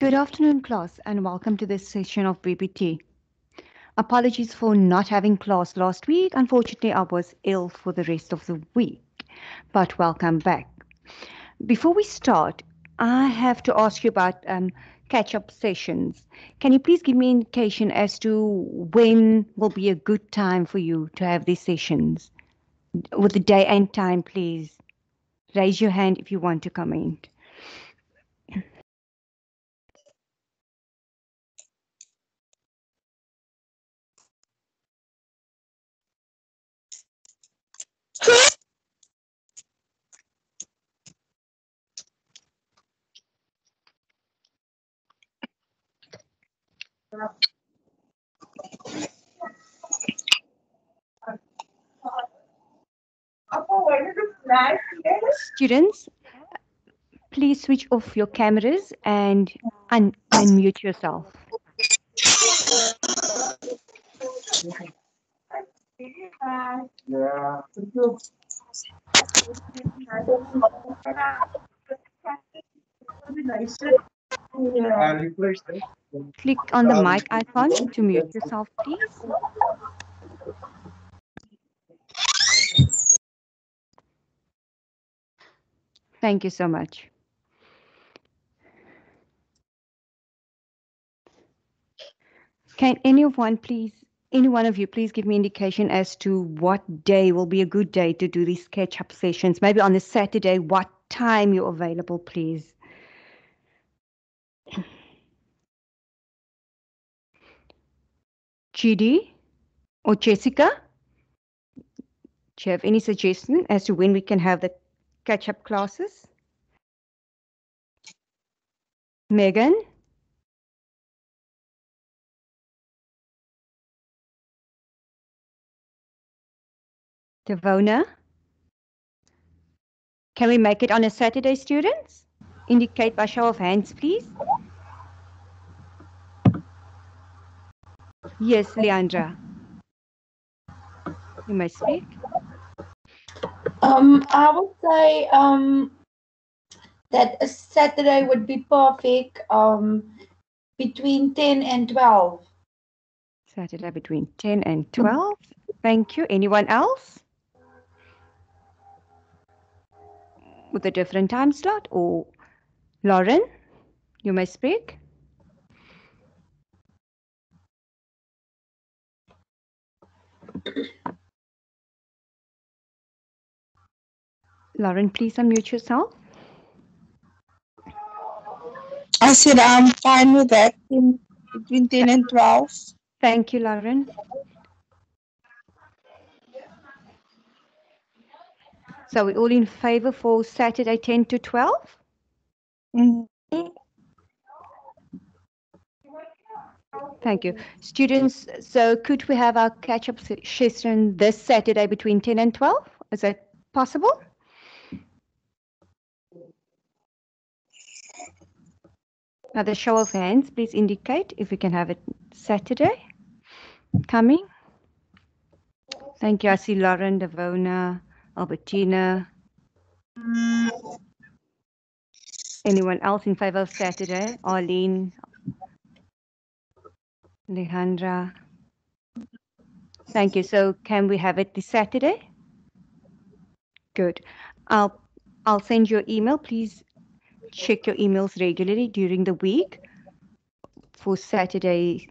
Good afternoon, class, and welcome to this session of BPT. Apologies for not having class last week. Unfortunately, I was ill for the rest of the week, but welcome back. Before we start, I have to ask you about catch-up sessions. Can you please give me an indication as to when will be a good time for you to have these sessions? With the day and time, please. Raise your hand if you want to comment. Students, please switch off your cameras and unmute yourself. Click on the mic icon to mute yourself, please. Thank you so much. Can any one of you please give me indication as to what day will be a good day to do these catch-up sessions? Maybe on a Saturday, what time you're available, please? GD or Jessica? Do you have any suggestion as to when we can have the catch-up classes? Megan? Devona? Can we make it on a Saturday, students? Indicate by show of hands, please. Yes, Leandra. You may speak. I would say that a Saturday would be perfect between 10 and 12. Saturday between 10 and 12. Thank you. Anyone else? With a different time slot? Or Lauren, you may speak. Lauren, please unmute yourself. I said I'm fine with that between 10 and 12. Thank you, Lauren. So we're all in favor for Saturday 10 to 12? Mm-hmm. Thank you. Students, so could we have our catch-up session this Saturday between 10 and 12? Is that possible? Another show of hands, please indicate if we can have it Saturday coming. Thank you. I see Lauren, Devona, Albertina. Anyone else in favor of Saturday? Arlene, Alejandra. Thank you. So can we have it this Saturday? Good. I'll send you an email. Please check your emails regularly during the week for Saturday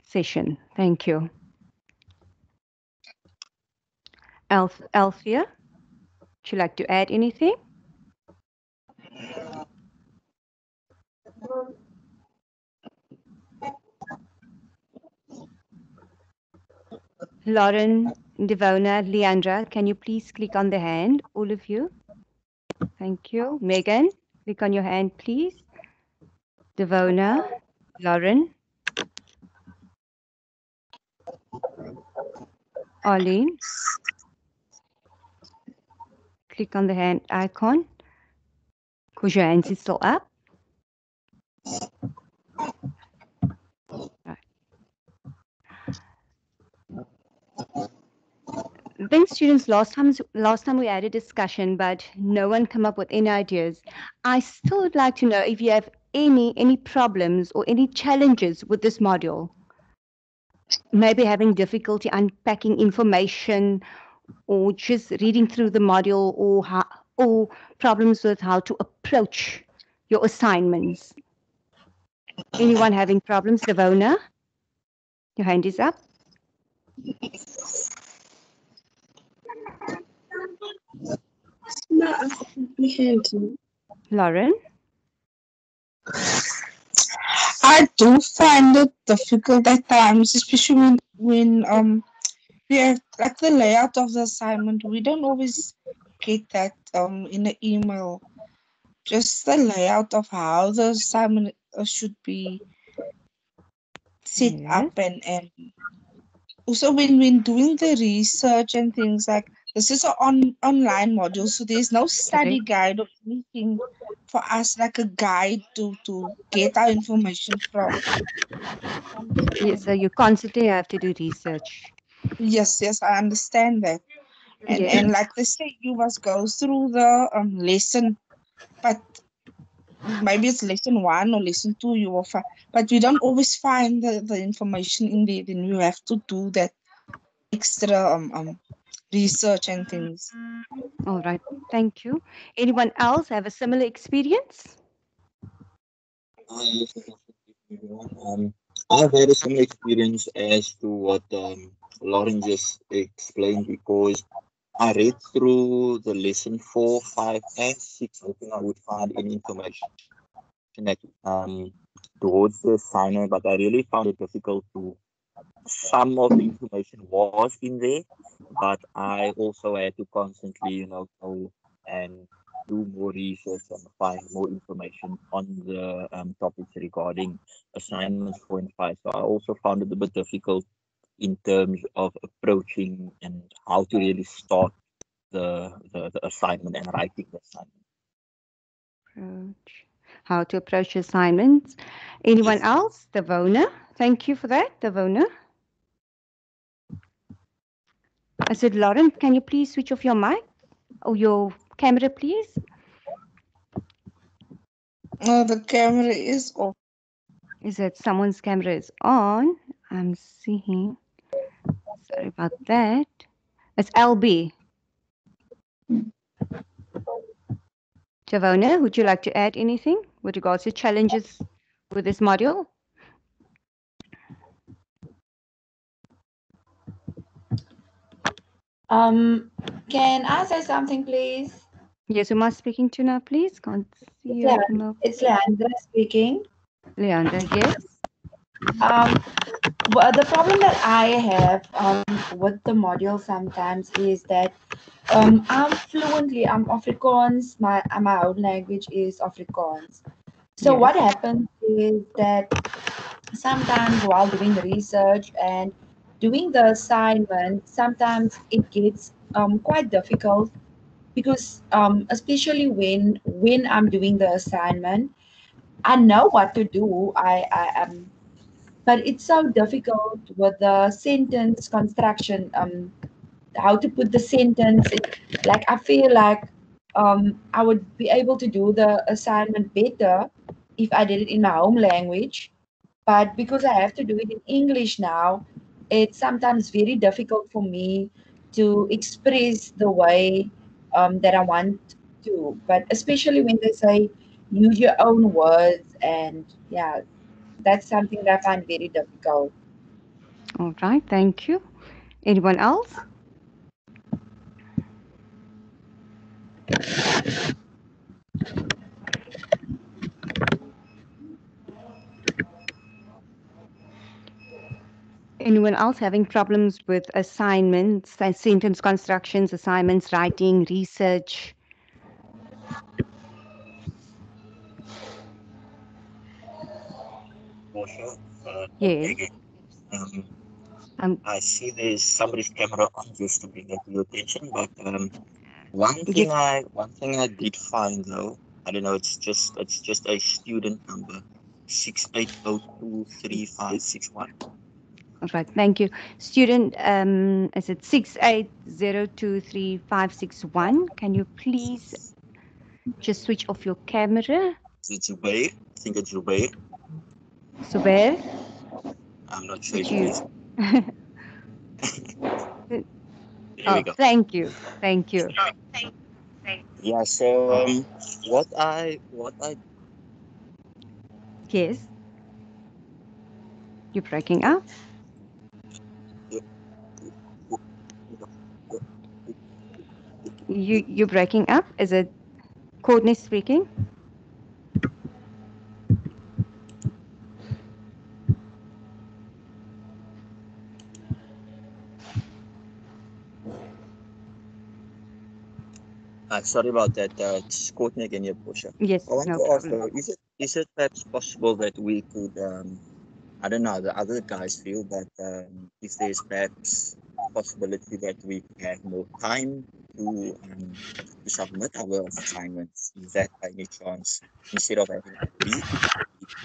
session. Thank you. Althea, would you like to add anything? Lauren, Devona, Leandra, can you please click on the hand, all of you? Thank you. Megan, click on your hand, please. Devona, Lauren. Arlene. Click on the hand icon. Because your hands is still up. Right. Then students, last time we had a discussion, but no one came up with any ideas. I still would like to know if you have any problems or any challenges with this module? Maybe having difficulty unpacking information, or just reading through the module, or problems with how to approach your assignments. Anyone having problems? Devona, your hand is up. Lauren? I do find it difficult at times, especially when we have like the layout of the assignment. We don't always get that in the email. Just the layout of how the assignment should be set Yes. up, and also when doing the research and things, like this is an online module, so there's no study Correct. guide or anything for us, like a guide to get our information from. Yes, so you constantly have to do research. Yes, I understand that. and Yes. and like they say, you must go through the lesson, but maybe it's lesson 1 or lesson 2 you will find, but we don't always find the information in there. Then you have to do that extra research and things. All right. Thank you. Anyone else have a similar experience? Yes, everyone. I've had a similar experience as to what Lauren just explained, because I read through the lesson 4, 5, and 6, hoping I would find any information that towards the assignment, but I really found it difficult to. Some of the information was in there, but I also had to constantly, go and do more research and find more information on the topics regarding assignments 4 and 5. So I also found it a bit difficult in terms of approaching and how to really start the assignment and writing the assignment. Approach. How to approach assignments. Anyone Yes. else? Devona. Thank you for that, Devona. I said, Lauren, can you please switch off your mic or your camera, please? The camera is off. Is that someone's camera is on? I'm seeing. Sorry about that. It's LB. Devona, would you like to add anything with regards to challenges with this module? Can I say something, please? Yes, who am I speaking to now, please? Can't see It's, you at Le- the moment. it's Leandra speaking. Leander, yes. Um, the problem that I have with the module sometimes is that I'm Afrikaans. My own language is Afrikaans. So what Yes. happens is that sometimes while doing research and doing the assignment, sometimes it gets quite difficult because especially when I'm doing the assignment, I know what to do. I am, but it's so difficult with the sentence construction. How to put the sentence. Like I feel like I would be able to do the assignment better if I did it in my home language, but because I have to do it in English now, it's sometimes very difficult for me to express the way that I want to. But especially when they say use your own words, and yeah, that's something that I find very difficult. All right. Thank you. Anyone else? Anyone else having problems with assignments, sentence constructions, assignments, writing, research? For sure. Yes. Again, um, Um, I see there's somebody's camera on, just to bring that to your attention. But one thing yes. I did find though, I don't know, it's just a student number, 68023561. All right. Thank you. Student, is it 68023561? Can you please just switch off your camera? Is it Zubair? I think it's Zubair. Zubair, I'm not sure did if it you? is. There we Oh, go. thank you. Thank you. Yeah. So what I Yes, you're breaking up. You're breaking up. Is it Courtney speaking? sorry about that. It's Courtney again here, Portia. Yes, I want no to ask problem. though, is it perhaps possible that we could I don't know how the other guys feel, but if there's perhaps possibility that we could have more time to submit our assignments, is that by any chance, instead of having a week,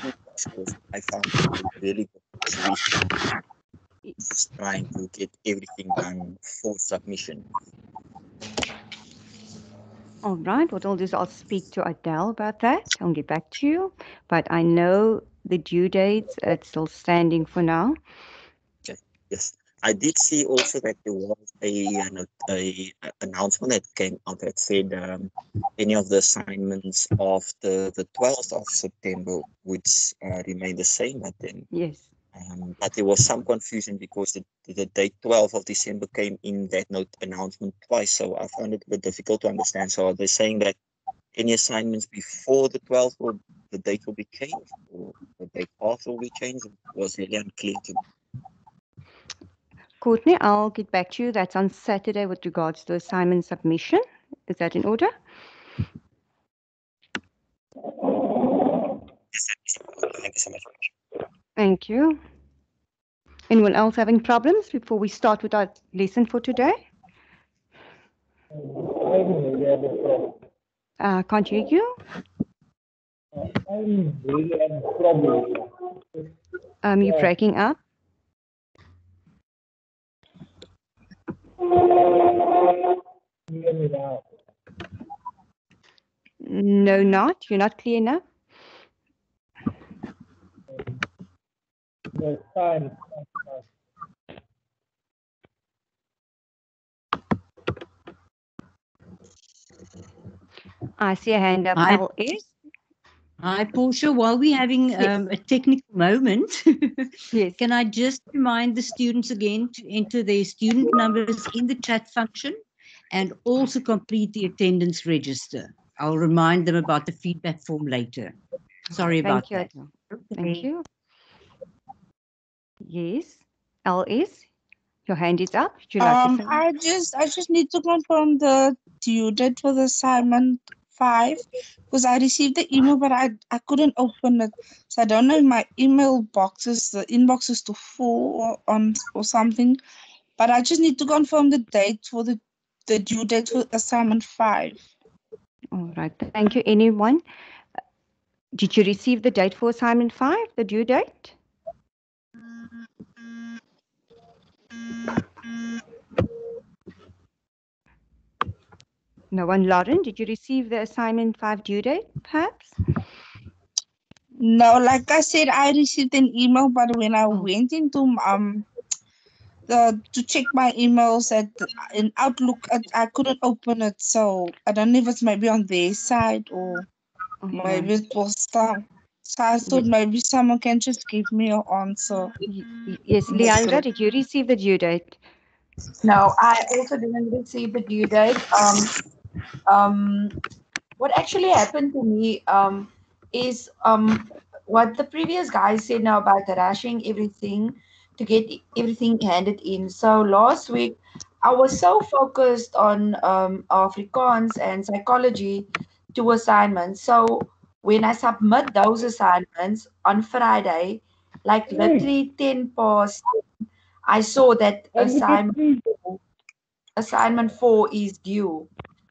because I found it really good this week trying to get everything done for submission. All right. What I'll do is I'll speak to Adele about that. I'll get back to you. But I know the due dates. It's still standing for now. Okay. Yes. I did see also that there was a announcement that came out that said any of the assignments of the 12th of September would remain the same, Yes. but there was some confusion because the date 12th of December came in that note announcement twice, so I found it a bit difficult to understand. So are they saying that any assignments before the 12th will the date will be changed, or the date after will be changed? It was really unclear to me. Courtney, I'll get back to you. That's on Saturday with regards to assignment submission. Is that in order? Yes, thank you so much. Thank you. Anyone else having problems before we start with our lesson for today? Can't hear you. You're breaking up. No, not. You're not clear enough. I see a hand up. Hi, LS. hi, Portia. While we're having a technical moment, Yes. can I just remind the students again to enter their student numbers in the chat function and also complete the attendance register? I'll remind them about the feedback form later. Sorry about Thank you, that. Adele. Thank you. Yes. LS, your hand is up. Would you like to say? I just need to confirm the due date for the assignment 5 because I received the email, but I couldn't open it, so I don't know if my email boxes, the inbox is too full or something. But I just need to confirm the date for the due date for assignment 5. All right. Thank you. Anyone? Did you receive the date for assignment 5, the due date? No one. Lauren, did you receive the assignment 5 due date, perhaps? No, like I said, I received an email, but when I went into to check my emails in Outlook, I couldn't open it. So I don't know if it's maybe on their side or maybe it was some. So I thought maybe someone can just give me an answer. Yes, Leandra, did you receive the due date? No, I also didn't receive the due date. What actually happened to me is what the previous guy said now about rushing everything to get everything handed in. So last week, I was so focused on Afrikaans and psychology, 2 assignments. So when I submit those assignments on Friday, like literally 10 past, I saw that assignment 4 is due.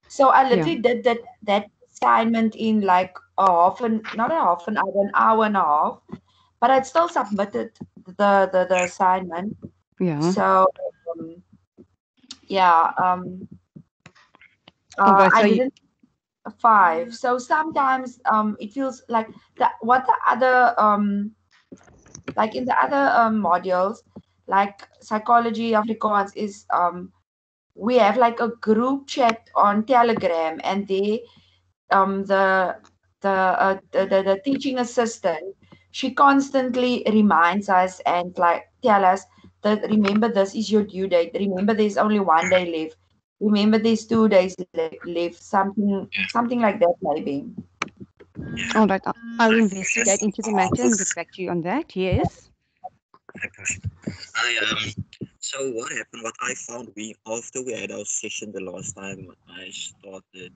So I literally did that assignment in like a half an not a half an hour and a half, but I'd still submitted the assignment. Yeah. So yeah, Okay, I so didn't 5. So sometimes it feels like what the other like in the other modules, like psychology Afrikaans is we have like a group chat on Telegram, and they the teaching assistant, she constantly reminds us and like tell us that remember this is your due date. Remember there's only 1 day left. Remember there's 2 days left. Something like that maybe. Yeah. All right, I'll investigate Yes. into the matter and get back to you on that. Yes. Okay, perfect. So what happened? What I found, we after we had our session the last time, I started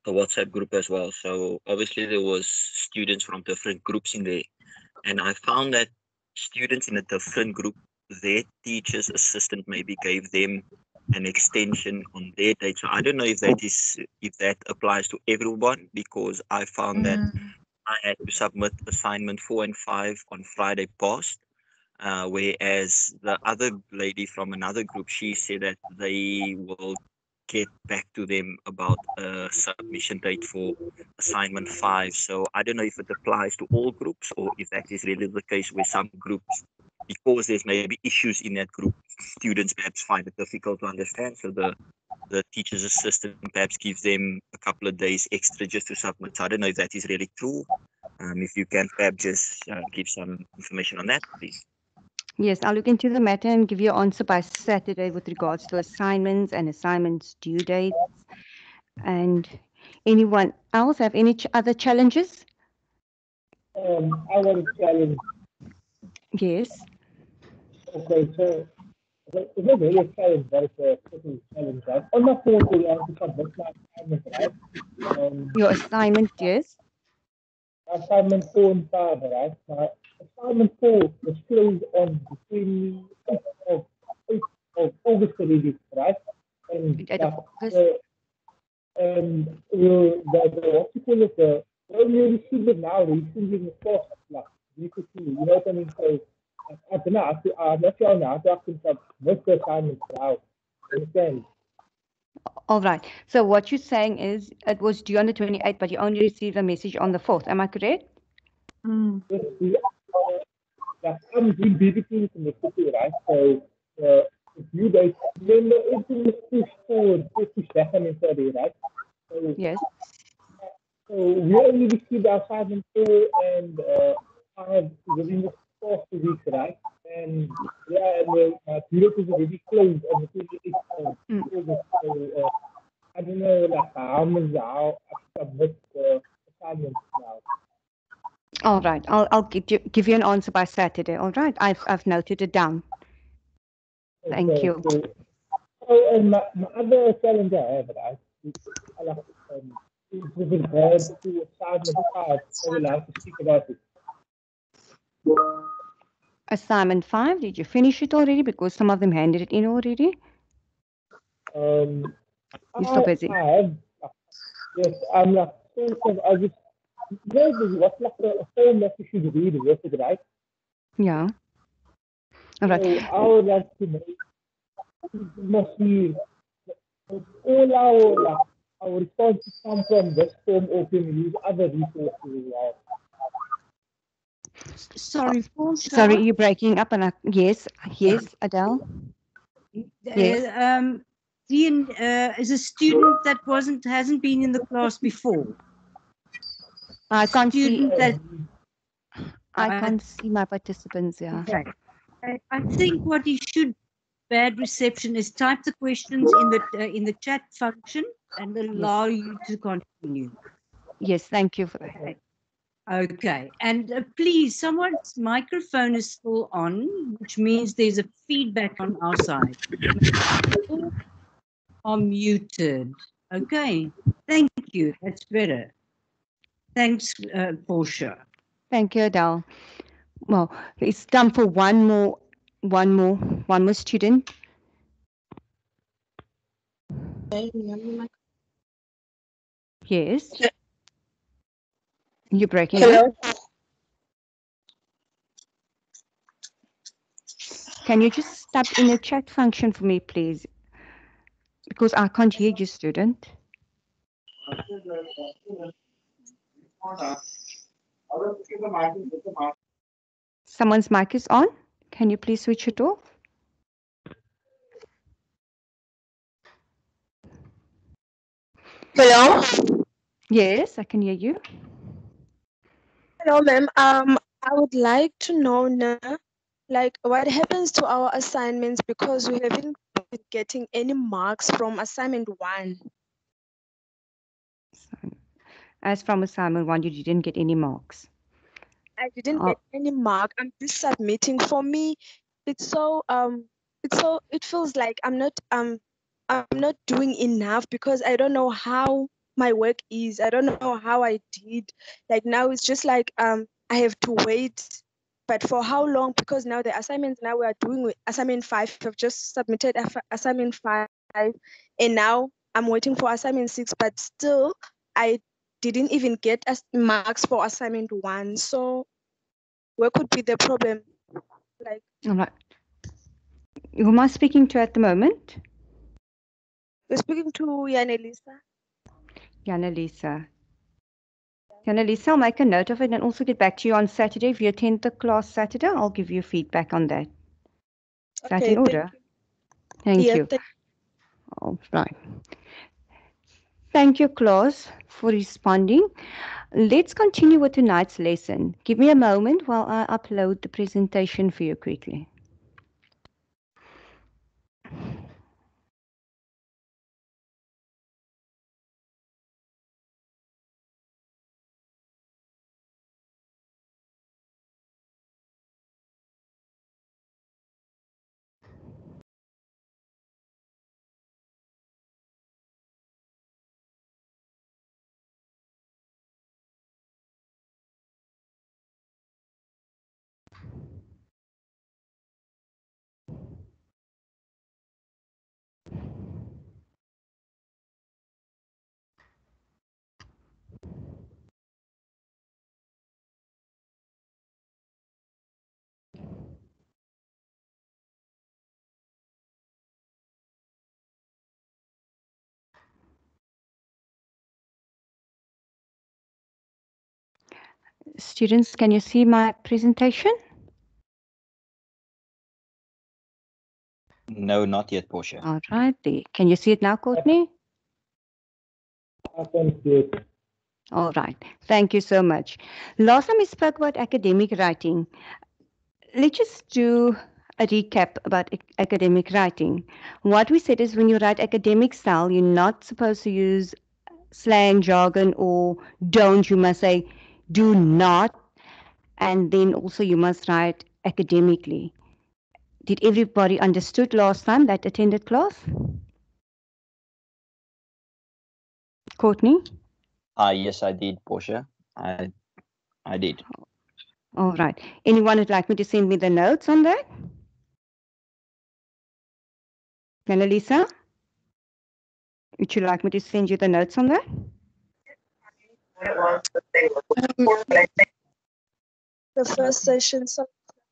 a WhatsApp group as well. So obviously there was students from different groups in there, and I found that students in a different group, their teacher's assistant maybe gave them an extension on their date. So I don't know if that applies to everyone, because I found that I had to submit assignment 4 and 5 on Friday past, whereas the other lady from another group, she said that they will get back to them about a submission date for assignment 5. So I don't know if it applies to all groups or if that is really the case where some groups, because there's maybe issues in that group, students perhaps find it difficult to understand. So the teacher's assistant perhaps gives them a couple of days extra just to submit. So I don't know if that is really true. If you can perhaps just give some information on that, please. Yes, I'll look into the matter and give you an answer by Saturday with regards to assignments and assignments due dates. And anyone else have any other challenges? I want to challenge. Yes. Okay, so it's not really a challenge, but it's a total challenge, right? On my phone, we have to submit my assignment, right? Your assignment, yes. Assignment 4 and 5, right? My assignment 4 was closed on the 28th of, 8th of August already, right? And 8th of August. what you call it, when you receive it now, recently in the first, like, BPT, you know what I mean? So, I don't know, I'm not sure now, I can submit the assignments now. Understand? All right. So what you're saying is it was due on the 28th, but you only received a message on the 4th. Am I correct? Yes, I'm doing BPT in the city, right? So, if you guys, then everything is pushed forward, pushed back on each other, right? So, Yes. so we only received our 5 and 4 and 5 within the first week, right? And yeah, and the period is already closed on the 28th of August. So I don't know like how I submit the assignments now. All right. I'll give you an answer by Saturday. All right. I've noted it down. Thank Okay, you. so and my other challenge I have, right? I like with regard to assignment 5, I will have to speak about it. Assignment 5, did you finish it already? Because some of them handed it in already. You're so busy. I have, yes, I'm like, I just, what's like a form that you should read with it, right? Yeah. All right. So I would like to know, it must be, all our responses come from this form, or can we use other resources as well? Sorry, Portia. Sorry, you're breaking up. And yes, Adele. Yes. Ian is a student that hasn't been in the class before. I can't see. That I can't see my participants. Yeah. okay. I think what he should bad reception is type the questions in the chat function and allow you to continue. Yes, thank you for that. Okay, and please, someone's microphone is still on, which means there's a feedback on our side. All are muted. Okay, thank you. That's better. Thanks, Portia. Thank you, Adele. Well, it's time for one more student. Yes. You're breaking up. Can you just type in the chat function for me, please? Because I can't hear you, student. Someone's mic is on. Can you please switch it off? Hello. Yes, I can hear you. Hello, ma'am. I would like to know now, like, what happens to our assignments because we haven't been getting any marks from assignment 1. As from assignment 1, you didn't get any marks. I didn't Oh, get any mark. I'm just submitting. For me, it's so it feels like I'm not doing enough because I don't know how my work is. I don't know how I did. Like now it's just like I have to wait. But for how long? Because now the assignments now we are doing with assignment 5. I've just submitted assignment 5, and now I'm waiting for assignment 6. But still, I didn't even get marks for assignment 1. So where could be the problem? Like, all right. Who am I speaking to at the moment? we're speaking to Yanelisa. Yanelisa. Yanelisa, I'll make a note of it and also get back to you on Saturday. If you attend the class Saturday, I'll give you feedback on that. Is that in order? Thank you. All right. Thank you, Klaus, for responding. Let's continue with tonight's lesson. Give me a moment while I upload the presentation for you quickly. Students, can you see my presentation? No, not yet, Portia. All right. Can you see it now, Courtney? I can see it. All right. Thank you so much. Last time we spoke about academic writing. Let's just do a recap about academic writing. What we said is when you write academic style, you're not supposed to use slang, jargon, or don't. You must say do not. And then also you must write academically. Did everybody understood last time that attended class? Courtney? Yes, I did, Portia. I did. All right. Anyone would like me to send me the notes on that? Annalisa? Would you like me to send you the notes on that? The first session, so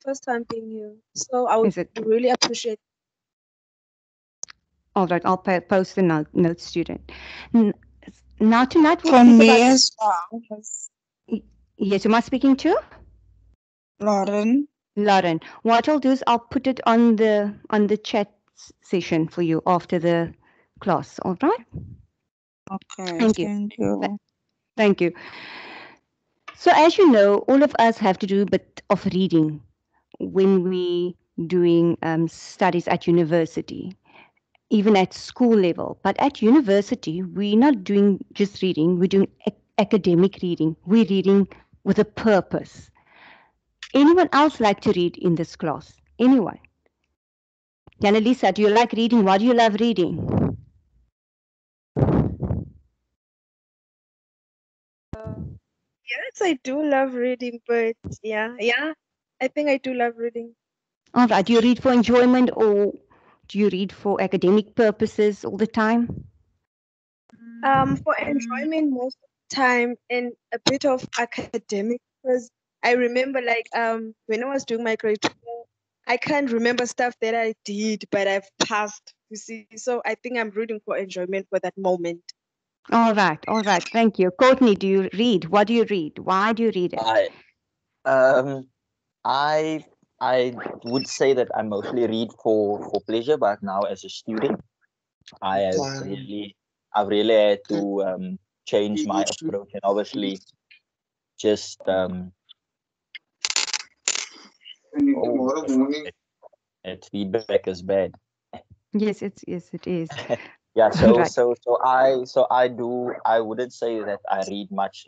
first time being here. So I would Is it? really appreciate. All right. I'll post the note student. Now tonight we'll For speak me about. as well. Yes, am I speaking to? Lauren. Lauren. What I'll do is I'll put it on the chat session for you after the class. All right. Okay, Thank you. thank you. Thank you. So as you know, all of us have to do a bit of reading when we doing studies at university, even at school level. But at university, we're not doing just reading, we're doing academic reading. We're reading with a purpose. Anyone else like to read in this class? Anyone? Janelisa, do you like reading? Why do you love reading? Yes, I do love reading, but yeah, I think I do love reading. All right. Do you read for enjoyment or do you read for academic purposes all the time? For enjoyment most of the time and a bit of academic because I remember like when I was doing my grade 12, I can't remember stuff that I did, but I've passed, you see. So I think I'm reading for enjoyment for that moment. All right, all right. Thank you. Courtney, do you read? What do you read? Why do you read it? Um, I I would say that I mostly read for pleasure, but now as a student, I have I've really had to change my approach, and obviously just that feedback is bad. Yes, it is. Yeah, Right. I wouldn't say that I read much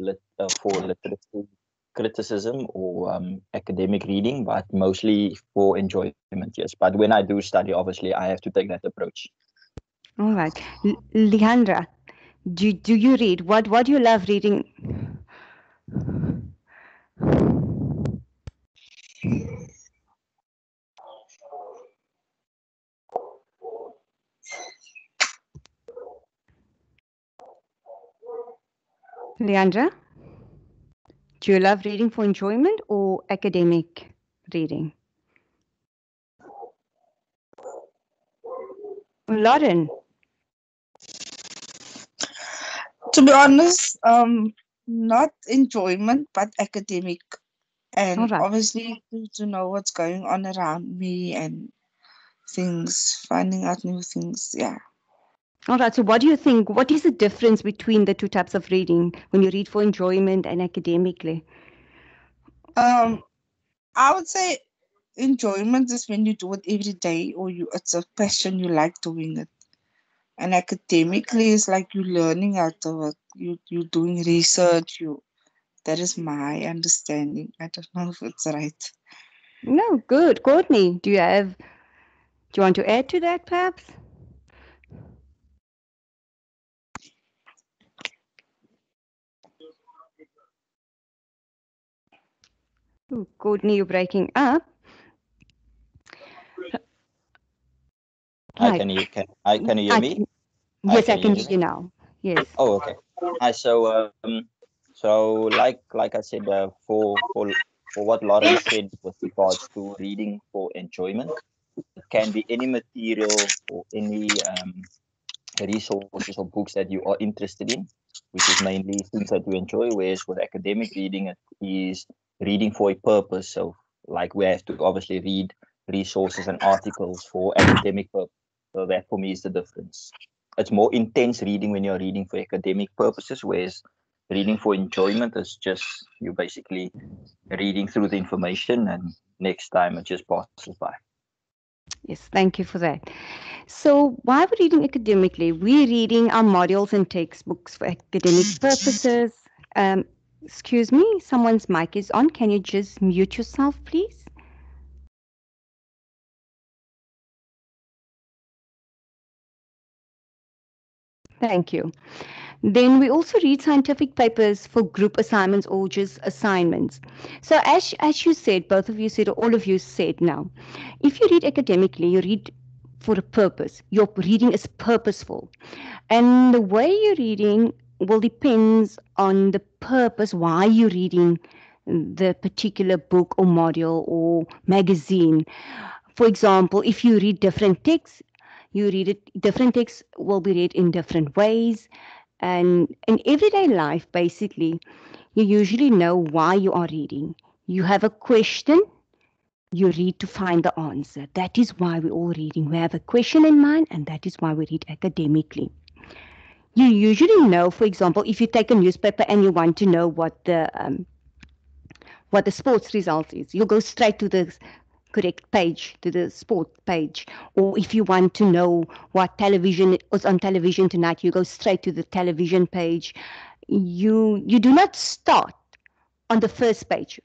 for literature criticism or academic reading, but mostly for enjoyment, yes. But when I do study, obviously I have to take that approach. All right. Leandra, do you read? What do you love reading? Leandra, do you love reading for enjoyment or academic reading? Lauren. To be honest, not enjoyment, but academic, All and right. obviously to know what's going on around me and things, finding out new things. Yeah. All right. So what do you think? What is the difference between the two types of reading when you read for enjoyment and academically? Um, I would say enjoyment is when you do it every day, or it's a passion, you like doing it. And academically, it's like you learning out of it. You doing research. That is my understanding. I don't know if it's right. No, good. Courtney, do you want to add to that perhaps? Ooh, Courtney, you're breaking up. I Right. can you can you hear I me? can, I yes, can I hear can you. hear you now. Yes. Oh, okay. Hi. So like I said, for what Lauren said with regards to reading for enjoyment, it can be any material or any resources or books that you are interested in, which is mainly things that you enjoy. Whereas with academic reading, it is reading for a purpose. So, like we have to obviously read resources and articles for academic purpose. So that for me is the difference. It's more intense reading when you're reading for academic purposes, whereas reading for enjoyment is just you basically reading through the information and next time it just passes by. Yes, thank you for that. So, why are we reading academically? We're reading our modules and textbooks for academic purposes. Um, excuse me, someone's mic is on. Can you just mute yourself, please? Thank you. Then we also read scientific papers for group assignments or just assignments. So as you said, both of you said, or all of you said now, if you read academically, you read for a purpose. Your reading is purposeful. And the way you're reading will depends on the purpose why you're reading the particular book or module or magazine. For example, if you read different texts, you read it different texts will be read in different ways. And in everyday life, basically, you usually know why you are reading. You have a question, you read to find the answer. That is why we're all reading. We have a question in mind, and that is why we read academically. You usually know, for example, if you take a newspaper and you want to know what the sports result is, you'll go straight to the correct page, to the sport page. Or if you want to know what television was on television tonight, you go straight to the television page. You do not start on the first page.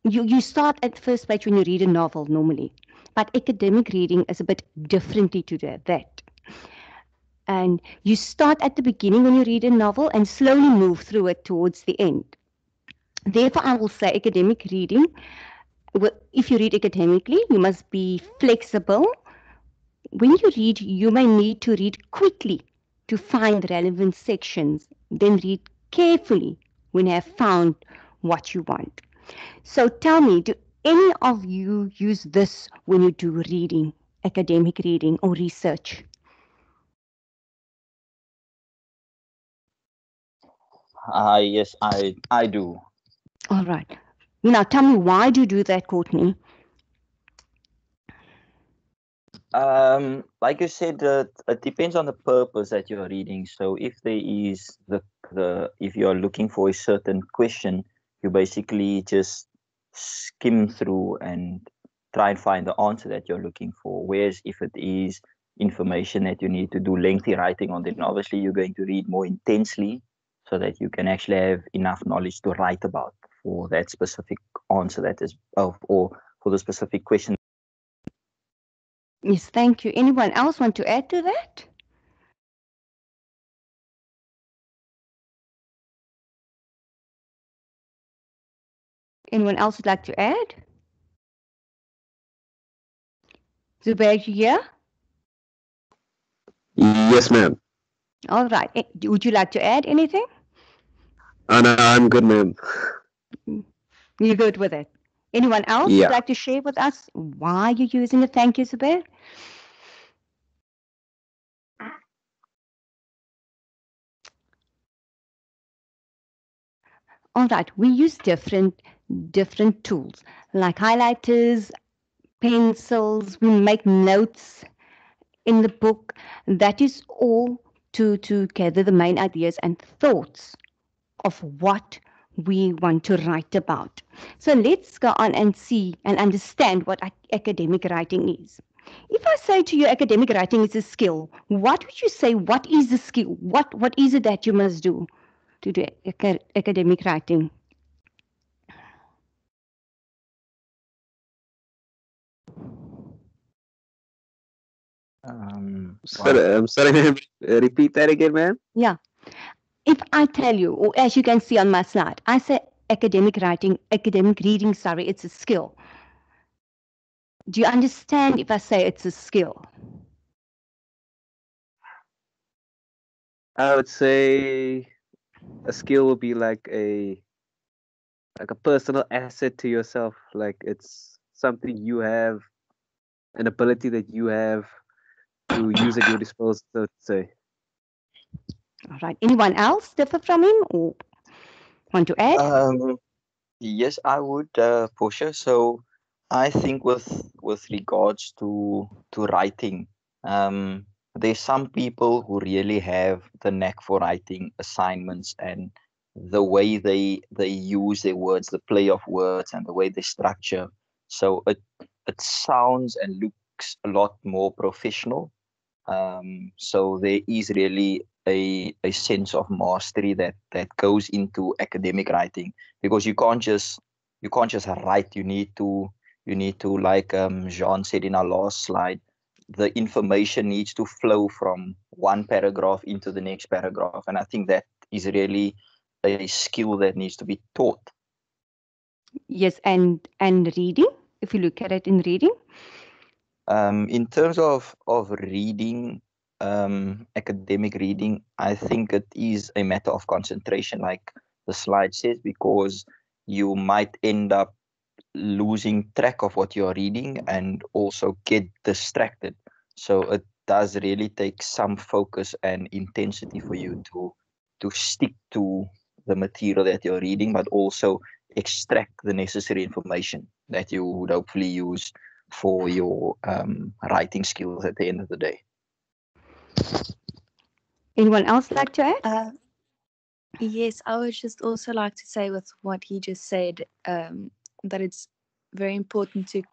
You start at the first page when you read a novel normally. But academic reading is a bit differently to that. And you start at the beginning when you read a novel and slowly move through it towards the end. Therefore, I will say academic reading, if you read academically, you must be flexible. When you read, you may need to read quickly to find relevant sections, then read carefully when you have found what you want. So tell me, do any of you use this when you do reading, academic reading or research? Yes, I do. All right. Now tell me, why do you do that, Courtney? Like you said, it depends on the purpose that you're reading. So if there is if you're looking for a certain question, you basically just skim through and try and find the answer that you're looking for. Whereas if it is information that you need to do lengthy writing on, then obviously you're going to read more intensely so that you can actually have enough knowledge to write about for that specific answer that is of or for the specific question. Yes, thank you. Anyone else want to add to that? Anyone else would like to add? Zubair, you here? Yes, ma'am. All right. Would you like to add anything? No, I'm good, ma'am. You're good with it. Anyone else would Yeah. like to share with us why you're using it? Thank you, Zubair. All right. We use different tools like highlighters, pencils. We make notes in the book. That is all to gather the main ideas and thoughts of what we want to write about. So let's go on and see and understand what academic writing is. If I say to you academic writing is a skill, what would you say? What is the skill? What is it that you must do to do academic writing? Sorry, Wow. I'm sorry, ma'am. Repeat that again, ma'am. Yeah. If I tell you, or as you can see on my slide, I say academic writing, academic reading, sorry, it's a skill. Do you understand if I say it's a skill? I would say a skill would be like a personal asset to yourself. Like it's something you have, an ability that you have to use at your disposal, so to say. All right. Anyone else differ from him or want to add? Yes, I would, for sure. So I think with regards to writing, there's some people who really have the knack for writing assignments and the way they use their words, the play of words and the way they structure. So it sounds and looks a lot more professional. So there is really a sense of mastery that goes into academic writing because you can't just write. You need to like Jean said in our last slide, the information needs to flow from one paragraph into the next paragraph, and I think that is really a skill that needs to be taught. Yes, and reading. If you look at it in reading, In terms of reading, academic reading, I think it is a matter of concentration, like the slide says, because you might end up losing track of what you're reading and also get distracted. So it does really take some focus and intensity for you to stick to the material that you're reading, but also extract the necessary information that you would hopefully use for your writing skills at the end of the day. anyone else like to add? Yes, I would just also like to say with what he just said, that it's very important to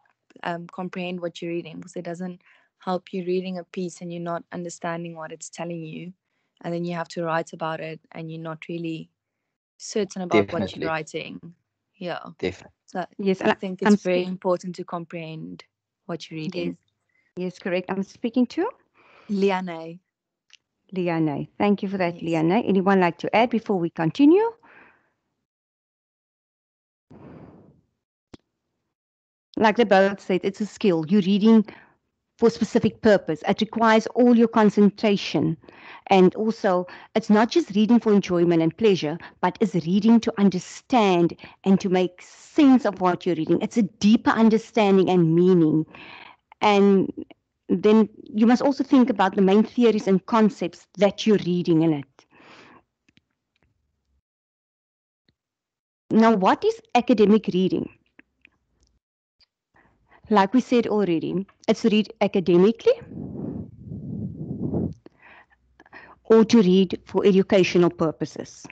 comprehend what you're reading, because it doesn't help you reading a piece and you're not understanding what it's telling you, and then you have to write about it and you're not really certain about what Definitely, you're writing. Yeah. definitely. So Yes, I and think I'm it's very speaking. important to comprehend what you're Yes, reading. yes, correct. I'm speaking to Liane. Liana. Thank you for that, Yes. Liana. Anyone like to add before we continue? Like they both said, it's a skill. You're reading for a specific purpose. It requires all your concentration. And also, it's not just reading for enjoyment and pleasure, but it's reading to understand and to make sense of what you're reading. It's a deeper understanding and meaning. And then you must also think about the main theories and concepts that you're reading in it. Now, what is academic reading? Like we said already, it's to read academically or to read for educational purposes.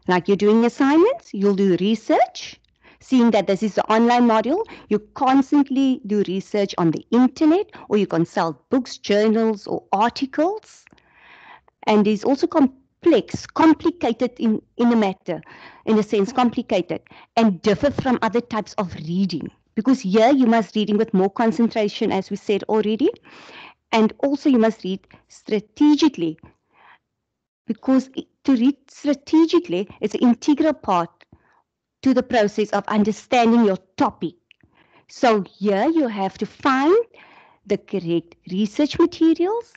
Like you're doing assignments, you'll do research. Seeing that this is the online module, you constantly do research on the internet, or you consult books, journals, or articles. And it's also complex, complicated in a matter, in a sense, complicated, and differ from other types of reading. Because here you must reading with more concentration, as we said already, and also you must read strategically, because to read strategically is an integral part to the process of understanding your topic. So here you have to find the correct research materials,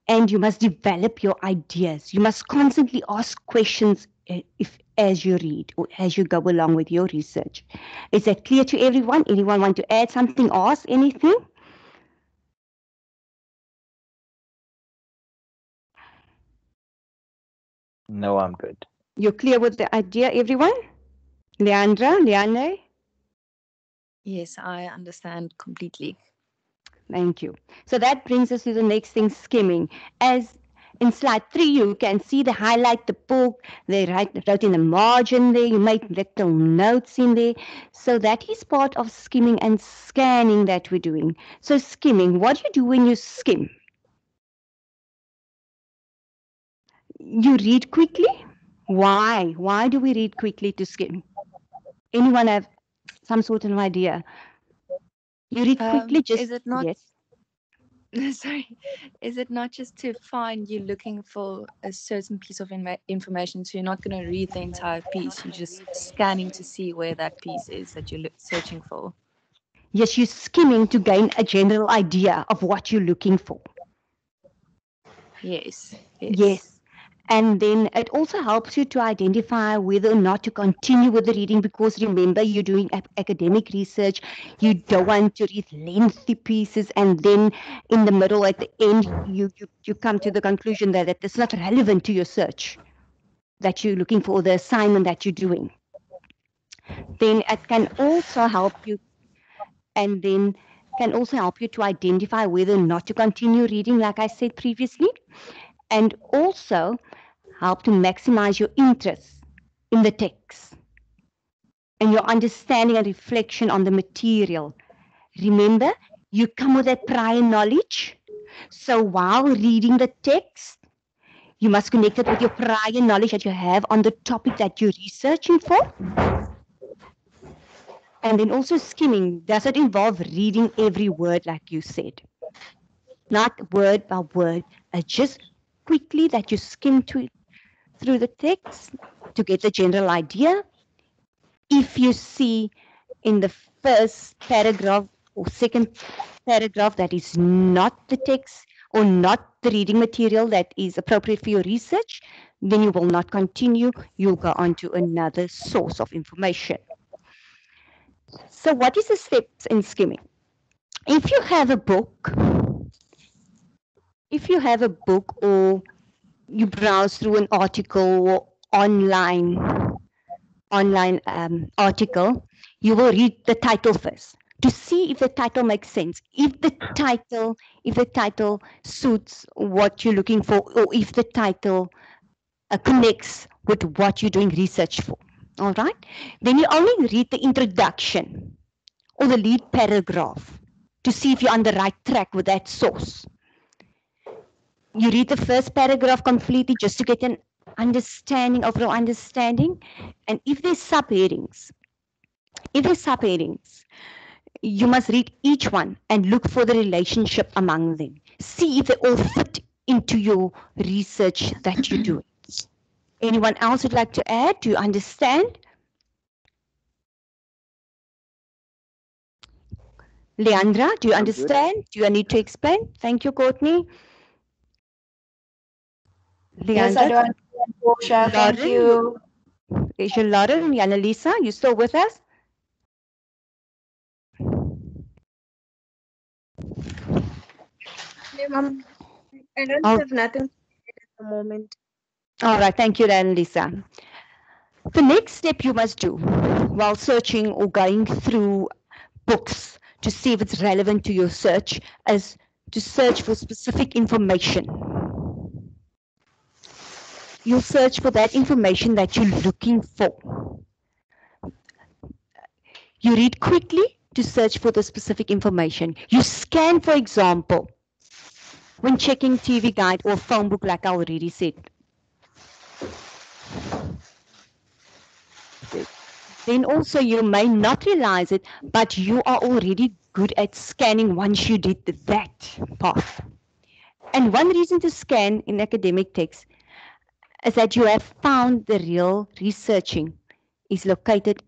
and you must develop your ideas. You must constantly ask questions as you read or as you go along with your research. Is that clear to everyone? Anyone want to add something, ask anything? No, I'm good. You're clear with the idea, everyone? Leandra, Leanne? Yes, I understand completely. Thank you. So that brings us to the next thing, skimming. As in slide 3, you can see they highlight the book, they wrote in the margin there, you make little notes in there. So that is part of skimming and scanning that we're doing. So skimming, what do you do when you skim? You read quickly? Why? Why do we read quickly to skim? Anyone have some sort of idea? You read quickly just, Is it not yes. sorry, is it not just to find you're looking for a certain piece of information, so you're not going to read the entire piece, you're just scanning to see where that piece is that you're searching for? Yes, you're skimming to gain a general idea of what you're looking for. Yes. Yes. And then it also helps you to identify whether or not to continue with the reading, because remember, you're doing academic research. You don't want to read lengthy pieces and then in the middle, at the end, you come to the conclusion that it's not relevant to your search that you're looking for, the assignment that you're doing. Then it can also help you, and then can also help you to identify whether or not to continue reading, like I said previously, and also help to maximize your interest in the text and your understanding and reflection on the material. Remember, you come with that prior knowledge. So while reading the text, you must connect it with your prior knowledge that you have on the topic that you're researching for. And then also skimming, does it involve reading every word like you said? Not word by word, just quickly that you skim through the text to get the general idea. If you see in the first paragraph or second paragraph that is not the text or not the reading material that is appropriate for your research, then you will not continue. You'll go on to another source of information. So what is the steps in skimming? If you have a book, or you browse through an article or online article, you will read the title first to see if the title makes sense. If the title suits what you're looking for, or if the title connects with what you're doing research for. All right. Then you only read the introduction or the lead paragraph to see if you're on the right track with that source. You read the first paragraph completely just to get an overall understanding. And if there's subheadings, you must read each one and look for the relationship among them. See if they all fit into your research that you're doing. Anyone else would like to add? Do you understand? Leandra, do you understand? Do I need to explain? Thank you, Courtney. Yes, I do Leandra, understand, Portia. Thank Lauren, you. Rachel, Lauren, Annalisa, you still with us? I don't Oh. have nothing to say at the moment. All right, thank you, Annalisa. The next step you must do while searching or going through books to see if it's relevant to your search is to search for specific information. You'll search for that information that you're looking for. You read quickly to search for the specific information. You scan, for example, when checking TV guide or phone book, like I already said. Then also you may not realize it, but you are already good at scanning once you did that path. And one reason to scan in academic text is that you have found the real researching is locate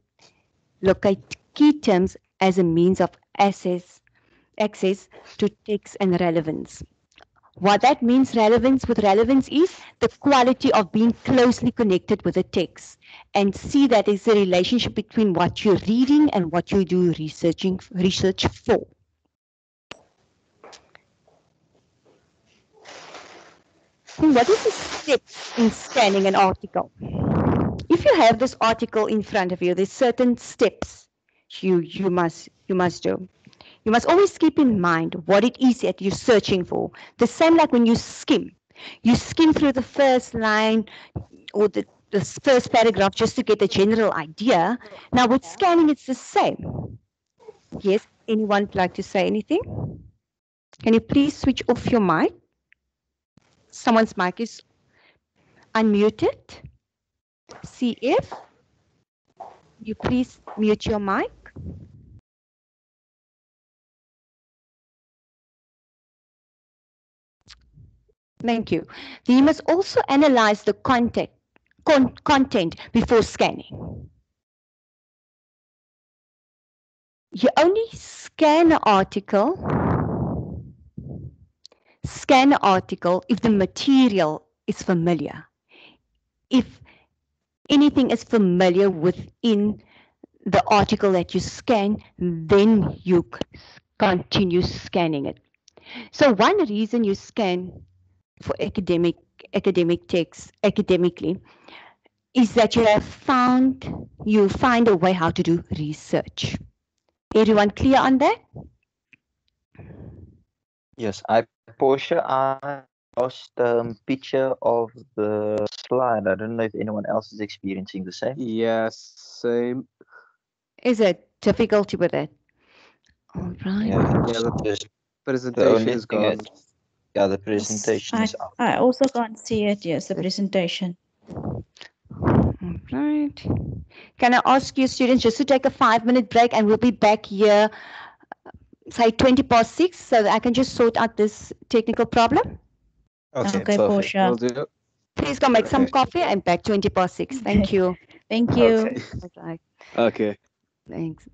key terms as a means of access to text and relevance. What that means with relevance is the quality of being closely connected with the text and see that is the relationship between what you're reading and what you do research for. What is the steps in scanning an article? If you have this article in front of you, there's certain steps you must do. You must always keep in mind what it is that you're searching for. The same like when you skim. You skim through the first line or the first paragraph just to get a general idea. Now with scanning, it's the same. Yes, anyone would like to say anything? Can you please switch off your mic? Someone's mic is unmuted. CF, you please mute your mic. Thank you. You must also analyze the content before scanning. You only scan an article if the material is familiar. If anything is familiar within the article that you scan, then you continue scanning it. So one reason you scan for academic texts academically is that you find a way how to do research. Everyone clear on that? Yes, Portia, I lost picture of the slide. I don't know if anyone else is experiencing the same. Yes, same. Is it difficulty with it? All right. Yeah, the The presentation only is thing gone. yeah, the presentation is out. I also can't see it. Yes, the presentation. All right. Can I ask you students just to take a 5-minute break and we'll be back here, say 6:20, so that I can just sort out this technical problem? Okay, Okay, perfect. Portia. Will do. Please go make some Okay. coffee and back 6:20. Thank you. Thank you. Okay. Okay. Okay. Thanks.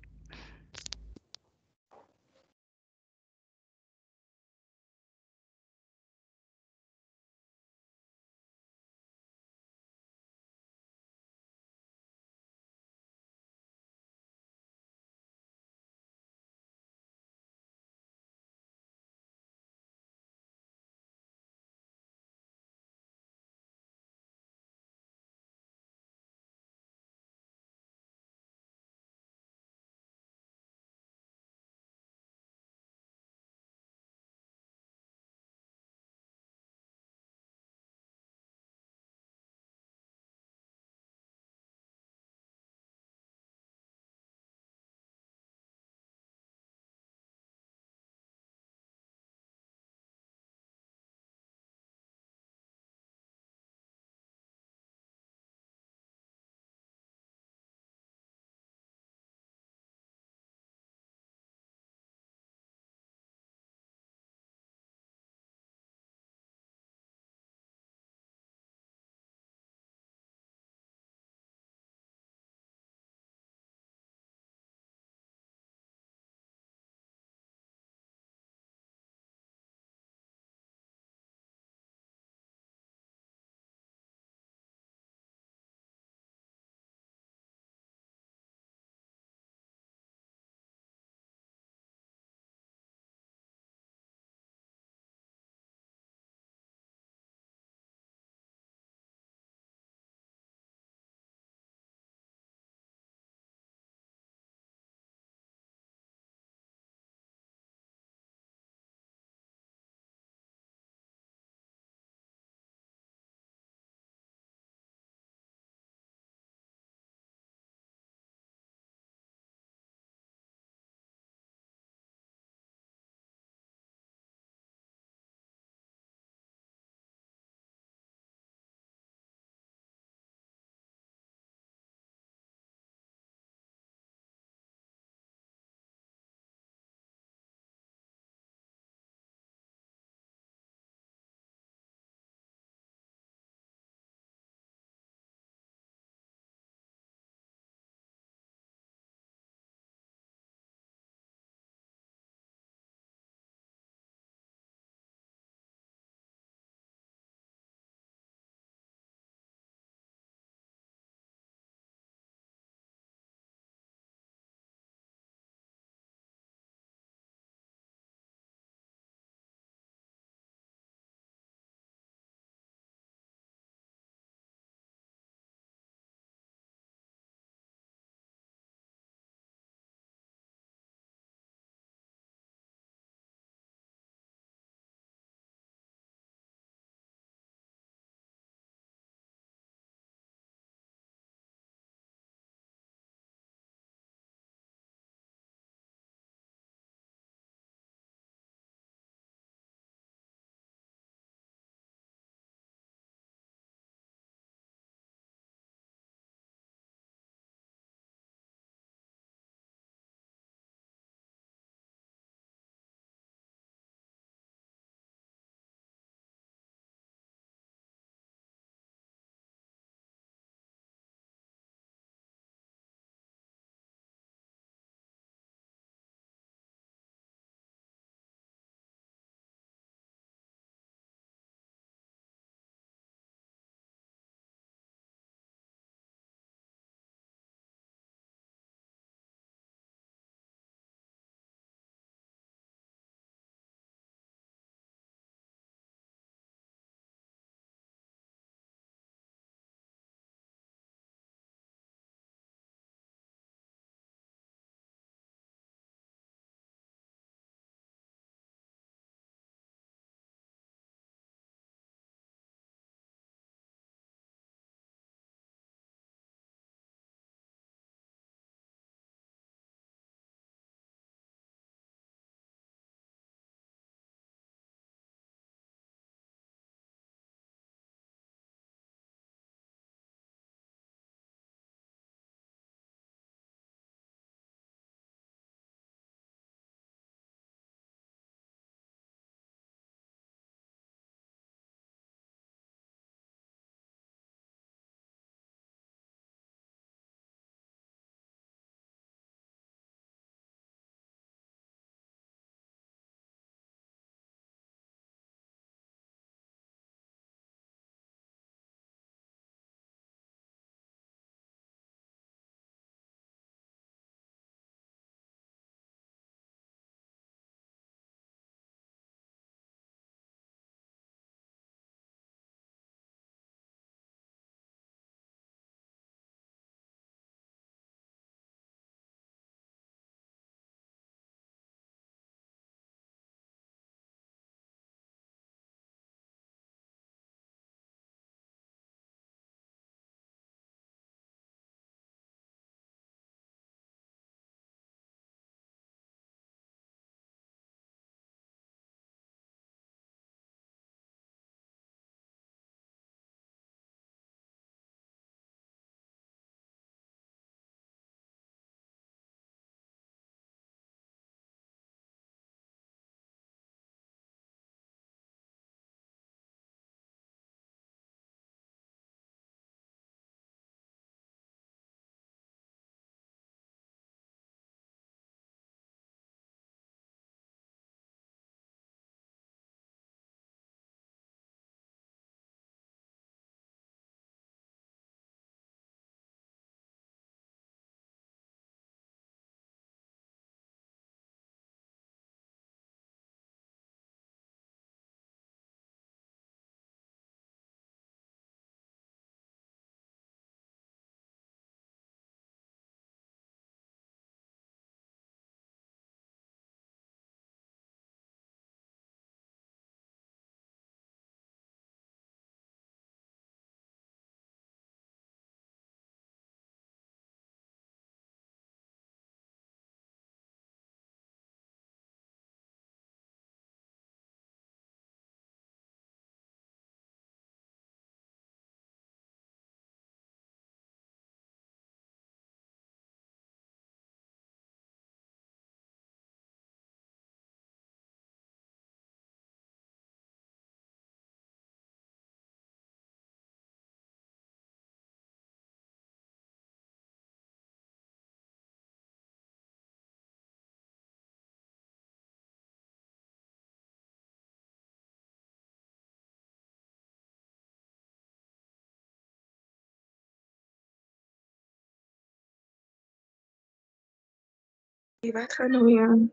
Wat gaan we weer?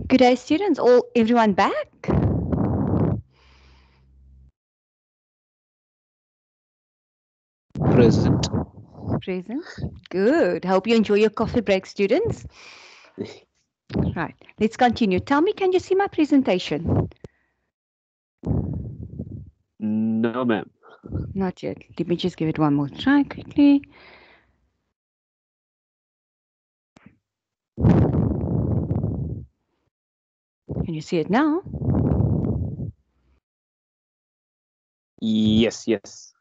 Good day, students. Everyone back? Present. Present. Good. Hope you enjoy your coffee break, students. Right. Let's continue. Tell me, can you see my presentation? No, ma'am. Not yet. Let me just give it one more try quickly. Can you see it now? Yes, yes.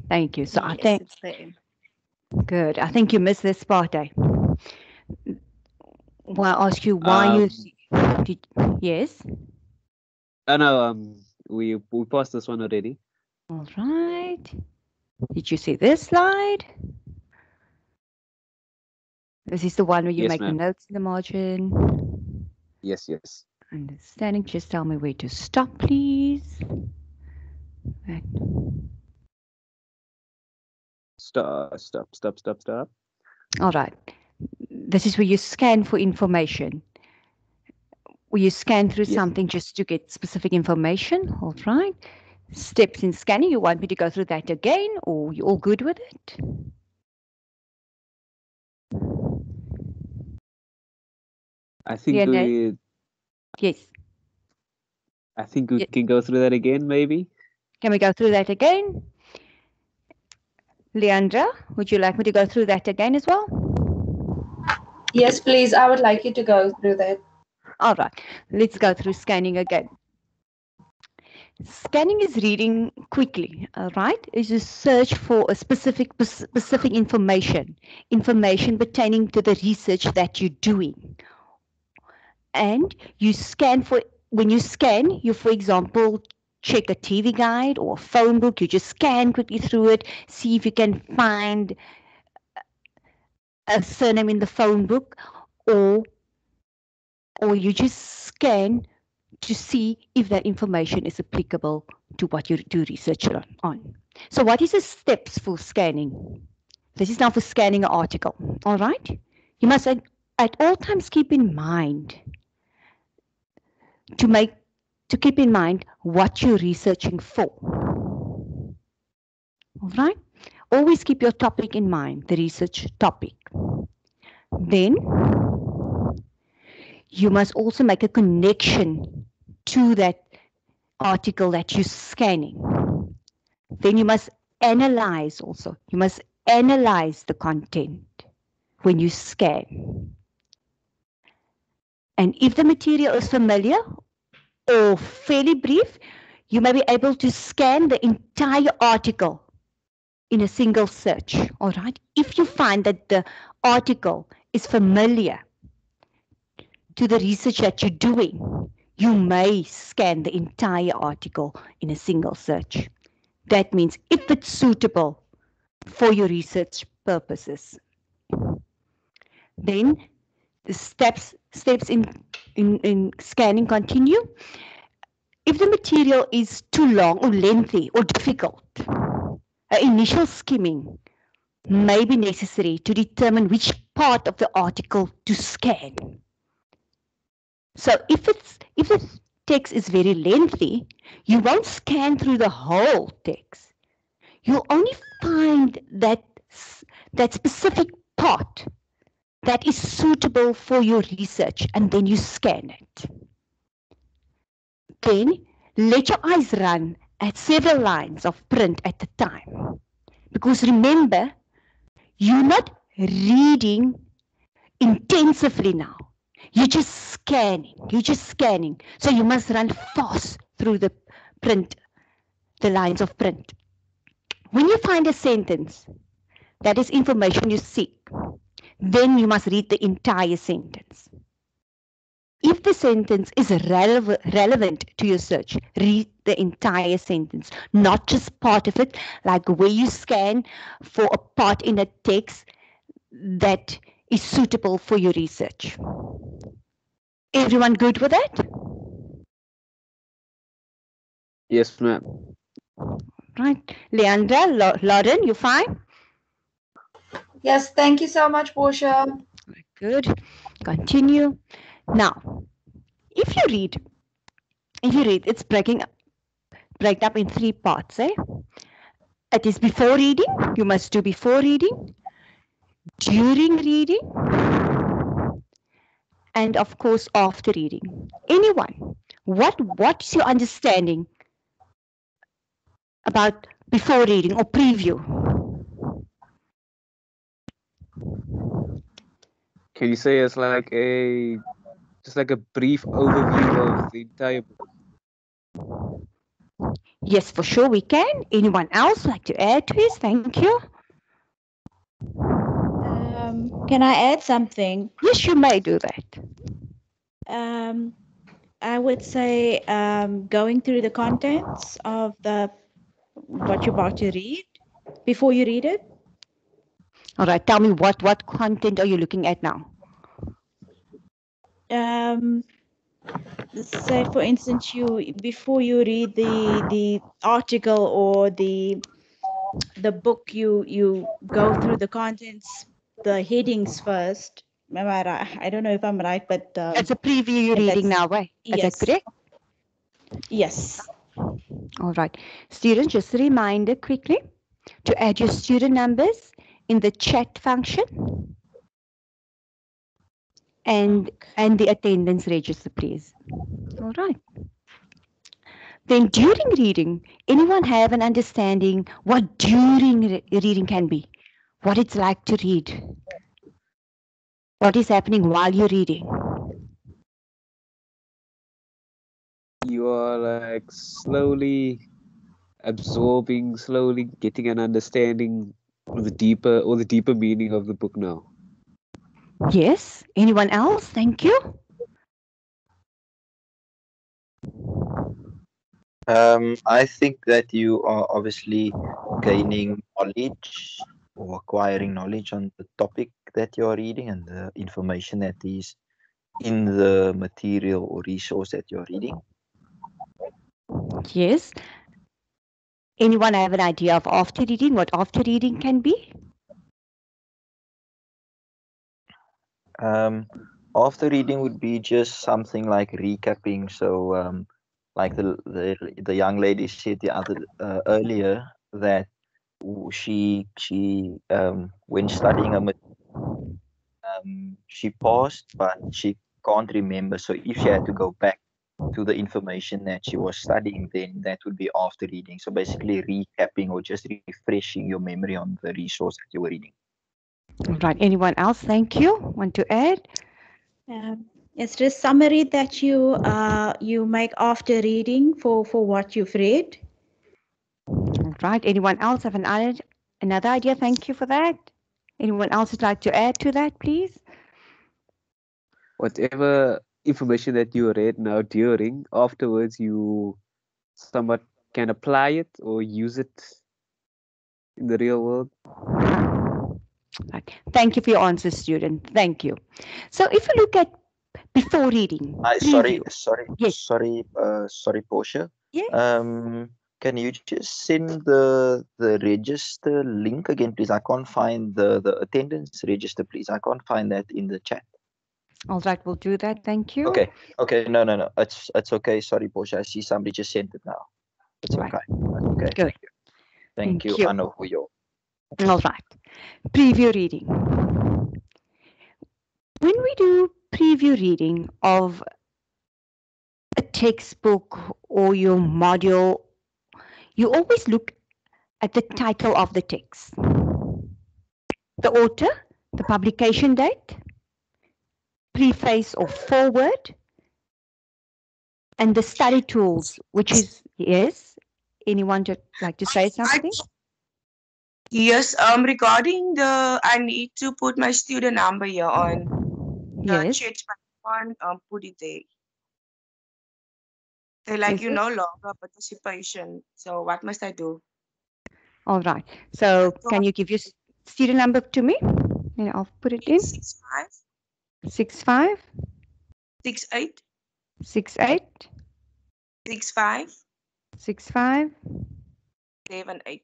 Thank you. So I Yes, think it's there. good. I think you missed this part, eh? Well, I ask you why you did. Yes. No, we passed this one already. All right. Did you see this slide? This is the one where you Yes, make the ma'am. notes in the margin. Yes, yes. Understanding. Just tell me where to stop, please. Right. Stop. All right. This is where you scan for information. Where you scan through Yes. something just to get specific information. All right. Steps in scanning. You want me to go through that again, or you all good with it? I think Leonard? we Yes. I think we can go through that again, maybe. Can we go through that again? Leandra, would you like me to go through that again as well? Yes, please. I would like you to go through that. All right, let's go through scanning again. Scanning is reading quickly, all right? It's a search for a specific information pertaining to the research that you're doing. And you scan for, when you scan, you, for example, check a TV guide or a phone book, you just scan quickly through it, see if you can find a surname in the phone book, or you just scan to see if that information is applicable to what you do research on. So what is the steps for scanning? This is now for scanning an article, all right? You must at all times keep in mind to keep in mind what you're researching for. All right? Always keep your topic in mind, the research topic. Then you must also make a connection to that article that you're scanning. Then you must analyze also. You must analyze the content when you scan. And if the material is familiar or fairly brief, you may be able to scan the entire article in a single search. All right. If you find that the article is familiar to the research that you're doing, you may scan the entire article in a single search. That means if it's suitable for your research purposes. Then the steps in scanning continue. If the material is too long or lengthy or difficult, an initial skimming may be necessary to determine which part of the article to scan. So if the text is very lengthy, you won't scan through the whole text. You'll only find that specific part that is suitable for your research, and then you scan it. Then let your eyes run at several lines of print at a time. Because remember, you're not reading intensively now. You're just scanning. So you must run fast through the lines of print. When you find a sentence that is information you seek, then you must read the entire sentence. If the sentence is relevant to your search, read the entire sentence, not just part of it, like where you scan for a part in a text that is suitable for your research. Everyone good with that? Yes, ma'am. Right. Leandra, Lauren, you fine? Yes, thank you so much, Portia. Good. Continue. Now, if you read, it's breaking up in 3 parts. It is before reading. You must do before reading, during reading, and of course after reading. Anyone, what's your understanding about before reading or preview? Can you say it's like just like a brief overview of the entire book? Yes, for sure we can. Anyone else like to add to this? Thank you. Can I add something? Yes, you may do that. I would say going through the contents of what you're about to read before you read it. All right, tell me what content are you looking at now? Say for instance, before you read the article or the book, you go through the contents, the headings first. Am I right? I don't know if I'm right, but It's a preview you're reading now, right? Is that yes, correct? yes. All right. Students, just a reminder quickly to add your student numbers in the chat function and the attendance register, please. All right. Then during reading, anyone have an understanding what during reading can be? What it's like to read? What is happening while you're reading? You are like slowly absorbing, slowly getting an understanding of the deeper meaning of the book now. Yes. Anyone else? Thank you. I think that you are obviously gaining knowledge or acquiring knowledge on the topic that you're reading and the information that is in the material or resource that you're reading. Yes. Anyone have an idea of after reading, what after reading can be? After reading would be just something like recapping. So, like the young lady said the other earlier that she when studying she paused, but she can't remember. So if she had to go back to the information that she was studying, then that would be after reading. So basically recapping or just refreshing your memory on the resource that you were reading. All right. Anyone else? Thank you. Want to add? It's just summary that you make after reading for what you've read. All right. Anyone else have another idea? Thank you for that. Anyone else would like to add to that, please? Whatever information that you read now during, afterwards you somewhat can apply it or use it in the real world. Right. Thank you for your answer, student. Thank you. So if you look at before reading, Sorry, Yes. sorry, Portia. Yes. Can you just send the register link again, please? I can't find the attendance register, please. I can't find that in the chat. All right, we'll do that. Thank you. Okay, no. It's okay. Sorry, Portia. I see somebody just sent it now. It's Right. okay. That's okay. Good. Thank you. I know who you are. All right. Preview reading. When we do preview reading of a textbook or your module, you always look at the title of the text, the author, the publication date, preface or foreword, and the study tools, which is, yes, anyone like to say something? Yes, regarding I need to put my student number here on the Yes. chat, but I can't put it there. They like Is it? no longer participation. So what must I do? All right. So can you give your student number to me? And I'll put it in. 65 65 68 68 65 65 78.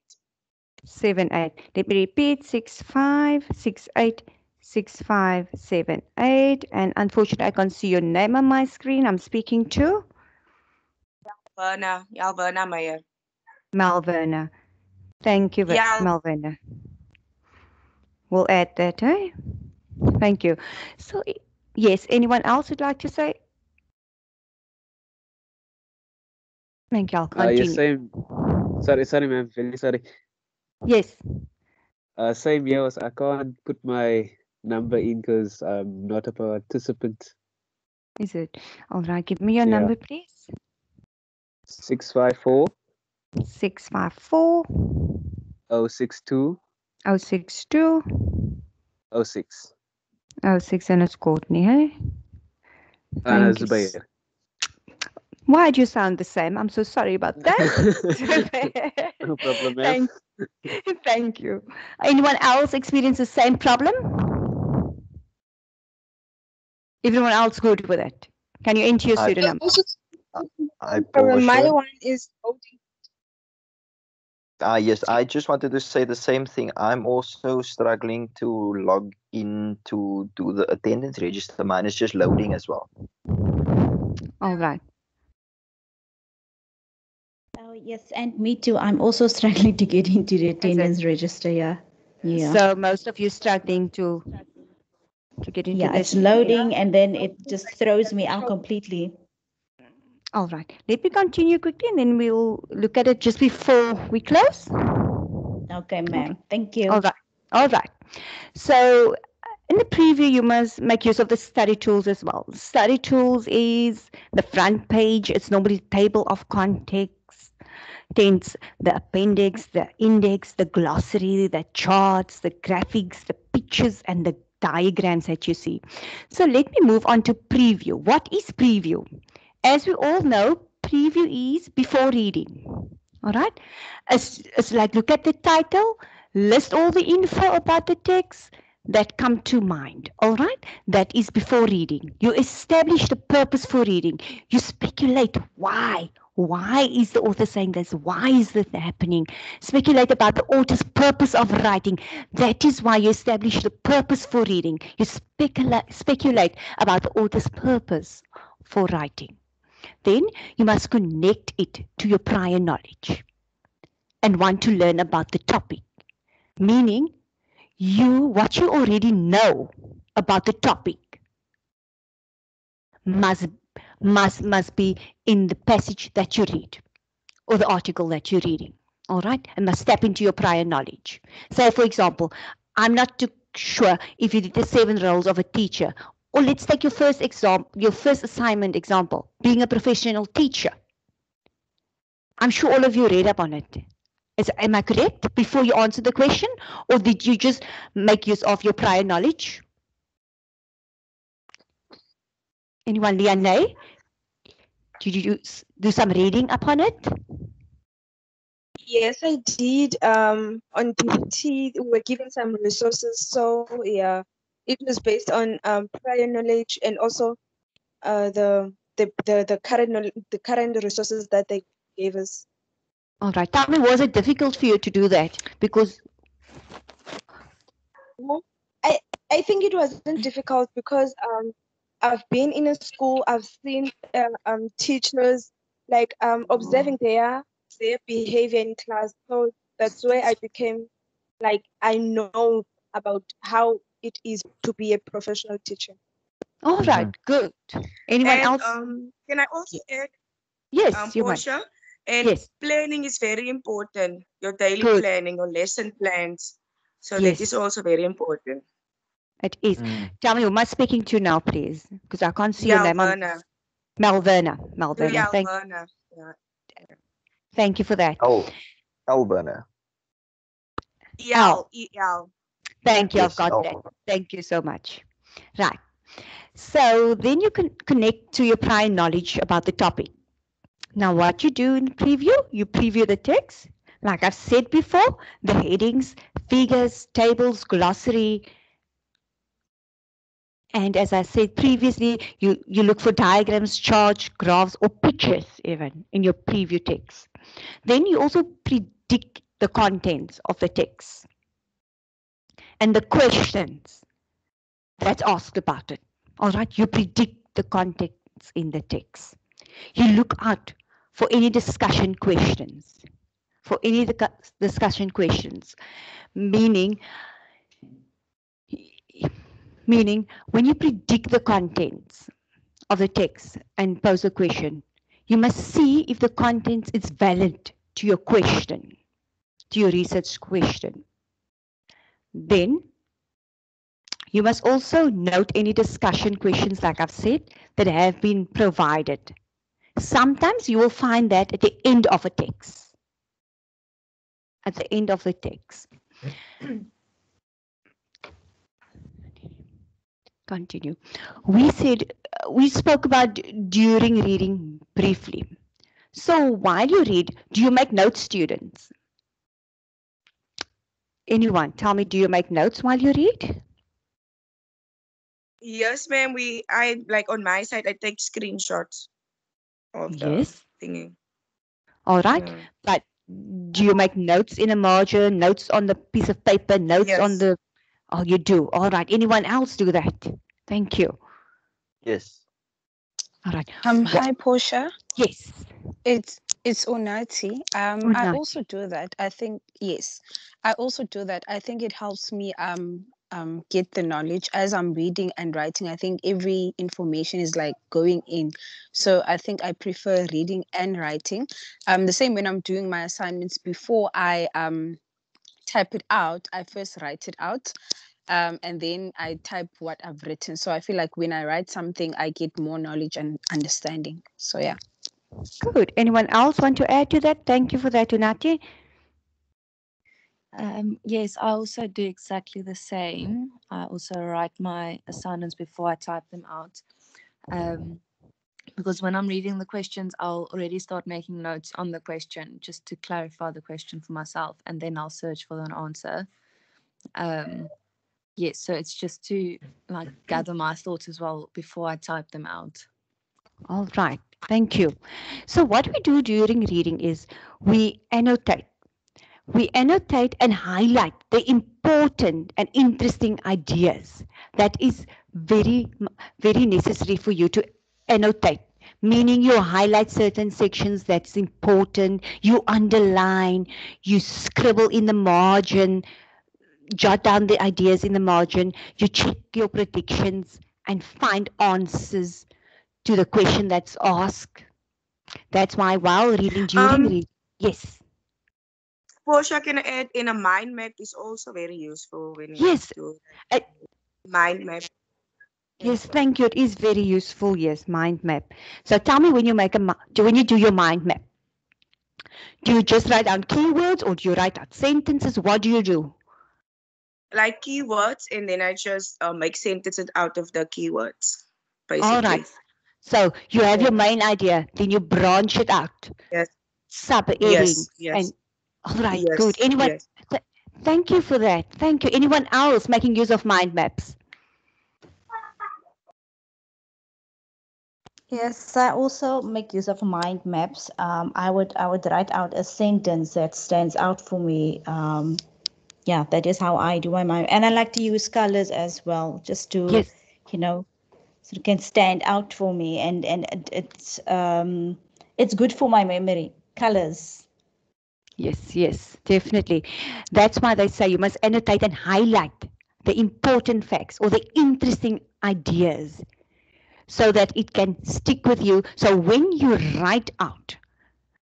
78. Let me repeat, 65686578. And unfortunately, I can't see your name on my screen. I'm speaking to Yalberna Meyer. Malverna. Thank you, Yal, Malverna. We'll add that, eh? Thank you. So, yes, anyone else would like to say? Thank you. I'll Yes, continue. same. Sorry, ma'am. Very sorry. Yes. Same here. I can't put my number in because I'm not a participant. Is it? All right. Give me your Yeah. number, please. 654 654 062 062 06. 06, and it's Courtney, hey? Thank you. Zubair. Why do you sound the same? I'm so sorry about that. No problem, ma'am. Thank you. Anyone else experience the same problem? Everyone else good with it? Can you enter your I, pseudonym? I My portion. one is loading. Yes, I just wanted to say the same thing. I'm also struggling to log in to do the attendance register. Mine is just loading as well. All right. Oh, yes, and me too. I'm also struggling to get into the attendance register. Yeah. Yeah. So most of you struggling to get into Yeah, it's this. loading and then it just throws me out completely. All right. Let me continue quickly and then we'll look at it just before we close. Okay, ma'am. Thank you. All right. All right. So in the preview, you must make use of the study tools as well. Study tools is the front page. It's normally table of context, tense, the appendix, the index, the glossary, the charts, the graphics, the pictures, and the diagrams that you see. So let me move on to preview. What is preview? As we all know, preview is before reading. All right. It's like look at the title, list all the info about the text that come to mind. All right. That is before reading. You establish the purpose for reading. You speculate why. Why is the author saying this? Why is this happening? Speculate about the author's purpose of writing. That is why you establish the purpose for reading. You speculate about the author's purpose for writing. Then you must connect it to your prior knowledge and want to learn about the topic. Meaning, what you already know about the topic must be in the passage that you read or the article that you're reading. All right, and must step into your prior knowledge. Say, for example, I'm not too sure if you did the 7 roles of a teacher. Or let's take your first assignment example, being a professional teacher. I'm sure all of you read up on it. Am I correct before you answer the question? Or did you just make use of your prior knowledge? Anyone, Liane? Did you do some reading upon it? Yes, I did. On BPT, we were given some resources. So yeah, it was based on prior knowledge and also the current resources that they gave us. All right. Tell me, was it difficult for you to do that? Because I think it wasn't difficult because I've been in a school. I've seen teachers like observing their behavior in class. So that's where I became like I know about how it is to be a professional teacher. all right, good. Anyone And else? can I also add, Yes, you might. Portia? And Yes. planning is very important. Your daily Good. planning or lesson plans. So that is Yes. also very important. It is. Tell me, who am I speaking to now, please? Because I can't see your name. Yalverna. Malverna. Yalverna. Yeah. Thank you for that. Alberna. EL. Thank you. Yes, I've got L. that. Thank you so much. Right. So then you can connect to your prior knowledge about the topic. Now, what you do in preview, you preview the text. Like I've said before, the headings, figures, tables, glossary, And as I said previously, you look for diagrams, charts, graphs, or pictures even in your preview text. Then you also predict the contents of the text and the questions that's asked about it. All right, you predict the contents in the text. You look out for any discussion questions. For any discussion questions, meaning when you predict the contents of the text and pose a question, you must see if the contents is valid to your question, to your research question. Then you must also note any discussion questions, like I've said, that have been provided. Sometimes you will find that at the end of a text. At the end of the text. Continue. We spoke about during reading briefly. So while you read, do you make notes, students? Anyone, tell me, do you make notes while you read? Yes, ma'am. I like on my side, I take screenshots of the Yes. thingy. All right. Yeah. But do you make notes in a margin, notes on the piece of paper, notes on Yes. the... Oh, you do. All right. Anyone else do that? Thank you. Yes. All right. Hi, Portia. Yes. It's Onati. I Unati. also do that. I think yes, I also do that. I think it helps me get the knowledge as I'm reading and writing. I think every information is like going in, so I think I prefer reading and writing. The same when I'm doing my assignments before I type it out. I first write it out. And then I type what I've written. So I feel like when I write something, I get more knowledge and understanding. So yeah. Good. Anyone else want to add to that? Thank you for that, Unati. Yes, I also do exactly the same. I also write my assignments before I type them out. Because when I'm reading the questions, I'll already start making notes on the question just to clarify the question for myself, and then I'll search for an answer. Yes, so it's just to like gather my thoughts as well before I type them out. All right. Thank you. So what we do during reading is we annotate. We annotate and highlight the important and interesting ideas. That is very necessary for you to annotate, meaning you highlight certain sections that's important, you underline, you scribble in the margin, jot down the ideas in the margin, you check your predictions and find answers to the question that's asked. That's why while reading, during reading, yes. Portia, can I add in a mind map is also very useful when you Yes. do mind map. Yes, thank you. It is very useful. Yes, mind map. So tell me, when you when you do your mind map, do you just write down keywords or do you write out sentences? What do you do? Like keywords, and then I just make sentences out of the keywords, All basically. right. So you have your Yeah. main idea, then you branch it out. Yes. Sub-headings. Yes. And all right, Yes. good. Anyone? Yes. Thank you for that. Thank you. Anyone else making use of mind maps? Yes, I also make use of mind maps. I would write out a sentence that stands out for me. Yeah, that is how I do my mind. And I like to use colors as well, just to, Yes. So it can stand out for me, and it's good for my memory. Colors. Yes, definitely. That's why they say you must annotate and highlight the important facts or the interesting ideas so that it can stick with you. So when you write out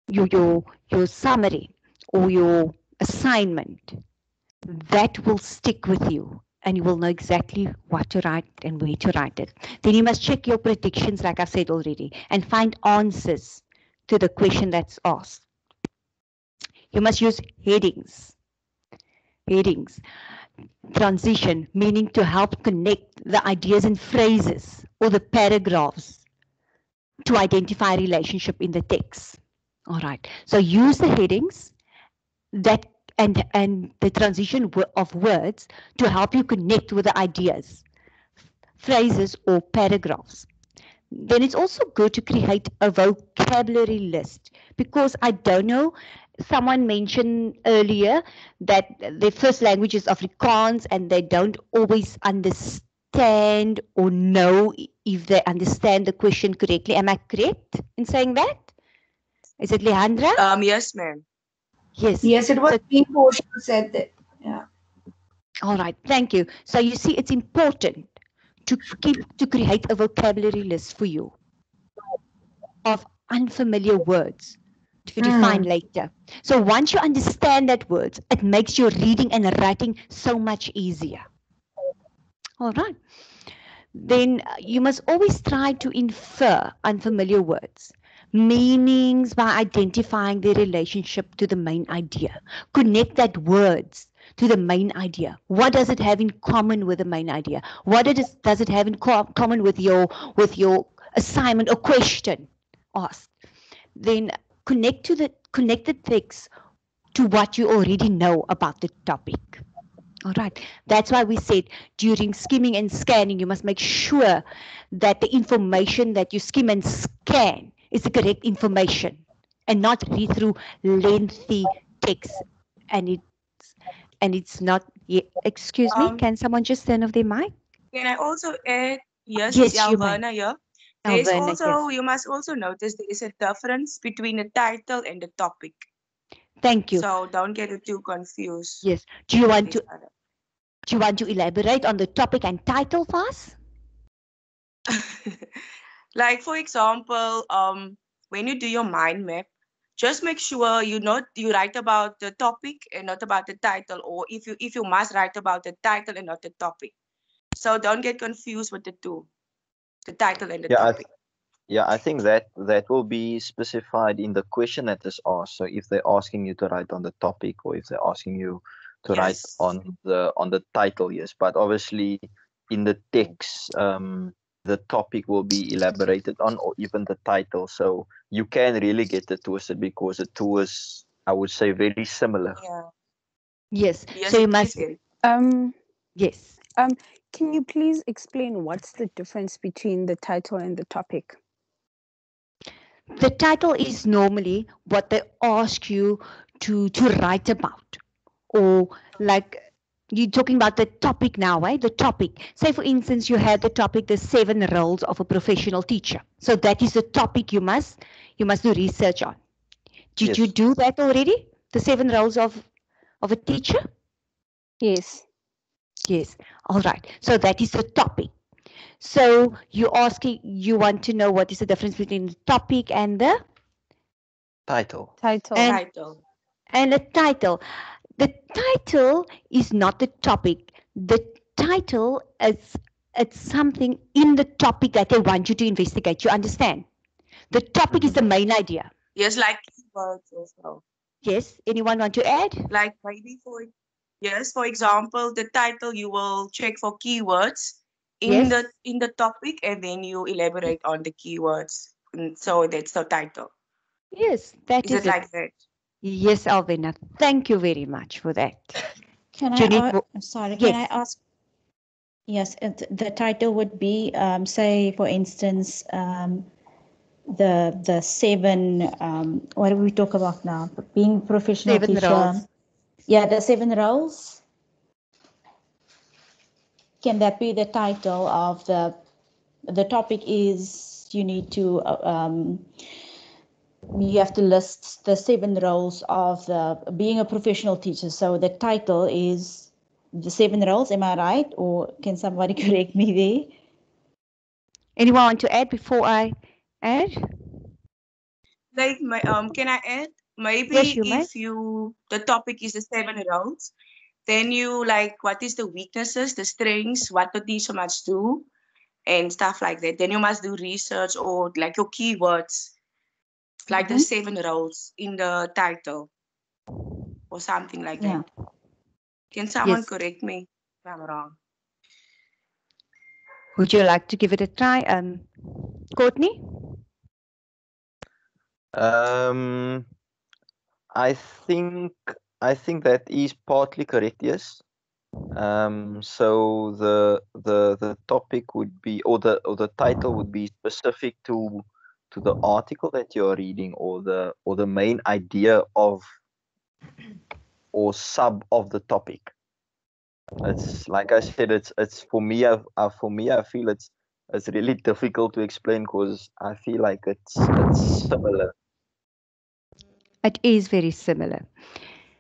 your summary or your assignment, that will stick with you and you will know exactly what to write and where to write it. Then you must check your predictions, like I said already, and find answers to the question that's asked. You must use headings. Headings. Transition, meaning to help connect the ideas and phrases or the paragraphs to identify a relationship in the text. All right. So use the headings that and the transition of words to help you connect with the ideas. phrases, or paragraphs. Then it's also good to create a vocabulary list, because I don't know, someone mentioned earlier that their first language is Afrikaans and they don't always understand or know if they understand the question correctly. Am I correct in saying that? Is it Leandra? Yes, ma'am. Yes. Yes, it was So, me who said that. Yeah. all right, thank you. So you see, it's important to create a vocabulary list for you of unfamiliar words to define later. So once you understand that words, it makes your reading and writing so much easier. All right. Then you must always try to infer unfamiliar words, meanings by identifying their relationship to the main idea. Connect that words to the main idea. What does it have in common with the main idea? What does it have in common with your assignment or question asked? Then connect the text to what you already know about the topic. All right. That's why we said during skimming and scanning, you must make sure that the information that you skim and scan is the correct information and not read through lengthy text and it's not. Excuse me, Um, can someone just turn off their mic? can I also add? Yes, it's Yes, you may. Alvana here. There's Alberna, also, yes. you must also notice there is a difference between the title and the topic. Thank you. So don't get it too confused Yes. Do you with want each to other. elaborate on the topic and title for us? Like for example, when you do your mind map, just make sure you write about the topic and not about the title, or if you must write about the title and not the topic. So don't get confused with the two, the title and the Yeah, topic. I think that will be specified in the question that is asked. So if they're asking you to write on the topic, or if they're asking you to write Yes. on the title, yes. But obviously in the text, the topic will be elaborated on, or even the title. So you can really get it twisted, because the two is, I would say, very similar. Yeah. Yes. Yes, So you it is must. very. Um, Yes. can you please explain what's the difference between the title and the topic? The title is normally what they ask you to write about, or like you're talking about the topic now, right? The topic. Say for instance, you had the topic, the 7 roles of a professional teacher. So that is the topic you must do research on. Did you Yes. do that already? The 7 roles of a teacher? Yes. Yes. All right. So that is the topic. So you want to know what is the difference between the topic and the Title. Title. and Title. and the title. The title is not the topic. The title is it's something in the topic that they want you to investigate. You understand? The topic is the main idea. Yes, like keywords also. Yes. Anyone want to add? Like maybe yes, for example, the title you will check for keywords in Yes. the topic, and then you elaborate on the keywords. So that's the title. Yes, that Is it is it. like that? Yes, Alvina. Thank you very much for that. Can Do you I, need more? sorry, can I Yes. ask? Yes, the title would be, say, for instance, the 7, what do we talk about now? Being professional 7 teacher. roles. Yeah, the 7 roles. Can that be the title of the topic is you need to you have to list the 7 roles of being a professional teacher. So the title is the 7 roles. Am I right? Or can somebody correct me there? Anyone want to add before I add? Like can I add? Yes, Maybe you may. if the topic is the 7 rounds, then you like what is the weaknesses, the strengths, what the teacher must do, and stuff like that. Then you must do research or like your keywords, like the 7 roles in the title or something like that. Yeah. Can someone Yes. correct me if I'm wrong? Would you like to give it a try, Courtney? Um, I think I think that is partly correct. Yes. So the topic would be, or the title would be specific to the article that you're reading, or the main idea of, or sub of the topic. It's like I said, it's for me. I feel it's really difficult to explain because I feel like it's similar. It is very similar.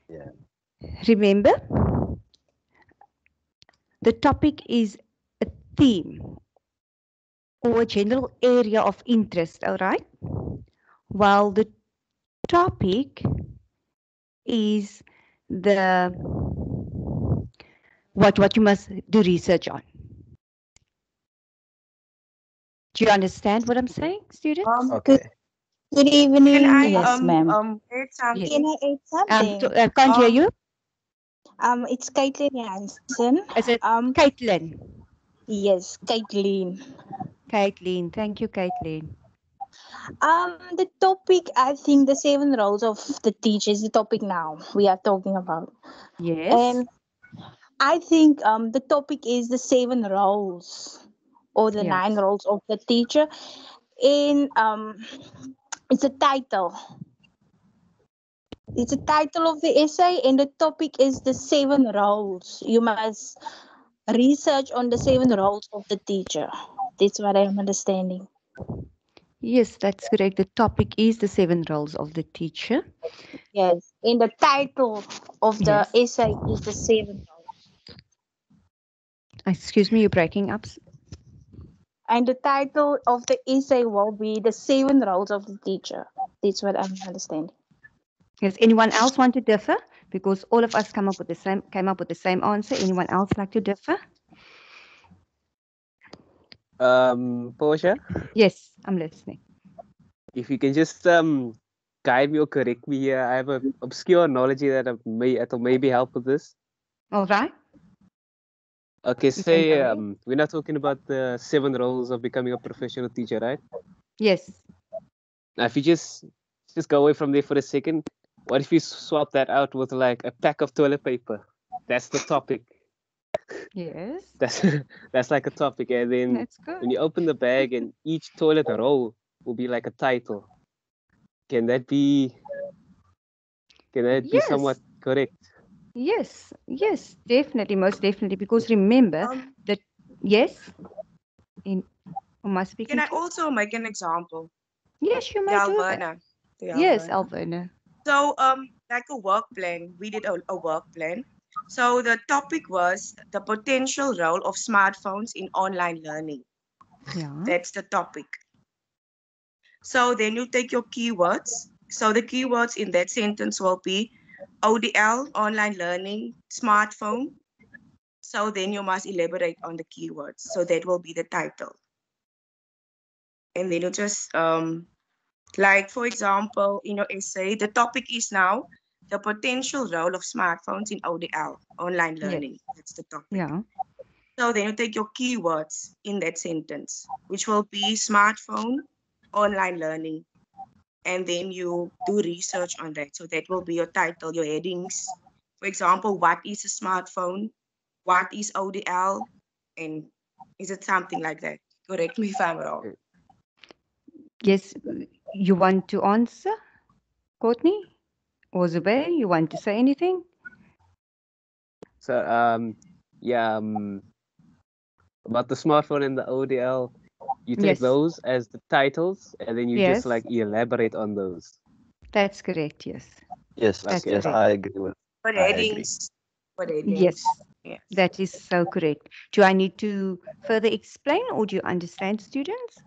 Yeah. Remember, the topic is a theme or a general area of interest, all right? While the topic is the what you must do research on. Do you understand what I'm saying, students? Okay. Good Can evening. I Yes, ma'am. add Yes. Can something? I add something? I can't hear you. It's Caitlin Hansen. Is it Caitlin? Yes, Caitlin. Caitlin, thank you, Caitlin. The topic, I think, the 7 roles of the teacher is the topic now we are talking about. Yes. And I think the topic is the 7 roles or the Yeah. 9 roles of the teacher. In it's a title. It's a title of the essay, and the topic is the 7 roles. You must research on the 7 roles of the teacher. That's what I am understanding. Yes, that's correct. The topic is the 7 roles of the teacher. Yes, and the title of the Yes. essay is the 7 roles. Excuse me, you're breaking up. And the title of the essay will be the 7 roles of the teacher. That's what I'm understanding. Does anyone else want to differ? Because all of us came up with the same answer. Anyone else like to differ? Portia, Yes, I'm listening. if you can just guide me or correct me here. I have a obscure knowledge that will maybe help with this. All right. Okay, You can say go ahead. we're not talking about the 7 roles of becoming a professional teacher, right? Yes. Now, if you just go away from there for a second, what if you swap that out with like a pack of toilet paper? That's the topic. Yes. That's like a topic, and then That's good. when you open the bag, and each toilet roll will be like a title. Can that be Yes. somewhat correct? Yes. Yes. Definitely. Most definitely. Because remember that. Yes. Who am I speaking Can I to? also make an example? Yes, you The may do that. Alverna. The Yes, Alverna. Alberna. So like a work plan, we did a work plan. So the topic was the potential role of smartphones in online learning. Yeah. That's the topic. So then you take your keywords. So the keywords in that sentence will be ODL, online learning, smartphone. So then you must elaborate on the keywords. So that will be the title. And then you just like for example, in your essay, the topic is now the potential role of smartphones in ODL, online Yes. learning. That's the topic. Yeah. So then you take your keywords in that sentence, which will be smartphone, online learning, and then you do research on that. So that will be your title, your headings. For example, what is a smartphone? What is ODL? And is it something like that? Correct me if I'm wrong. Yes. You want to answer, Courtney or Zubair? You want to say anything? So yeah, about the smartphone and the ODL, you take Yes. those as the titles, and then you just Yes. like elaborate on those. That's correct. Yes. Yes, That's Okay. yes, correct. I agree with. For I agree. headings. For headings. Yes. Yes. That is so correct. Do I need to further explain or do you understand, students?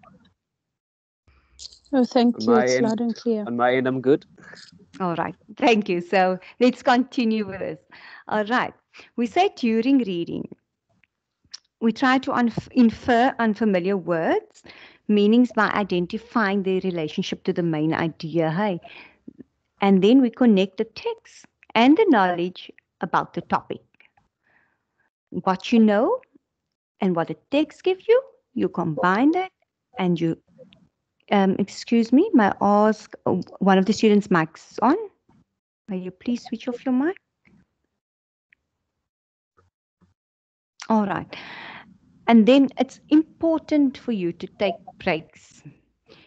Oh, thank On you. my It's end, loud and clear. I'm good. All right. Thank you. So let's continue with this. All right. We say during reading, we try to infer unfamiliar words, meanings by identifying their relationship to the main idea. Hey, and then we connect the text and the knowledge about the topic. What you know and what the text gives you, you combine that and you, excuse me, may I ask one of the students' mics on? May you please switch off your mic? All right. And then it's important for you to take breaks.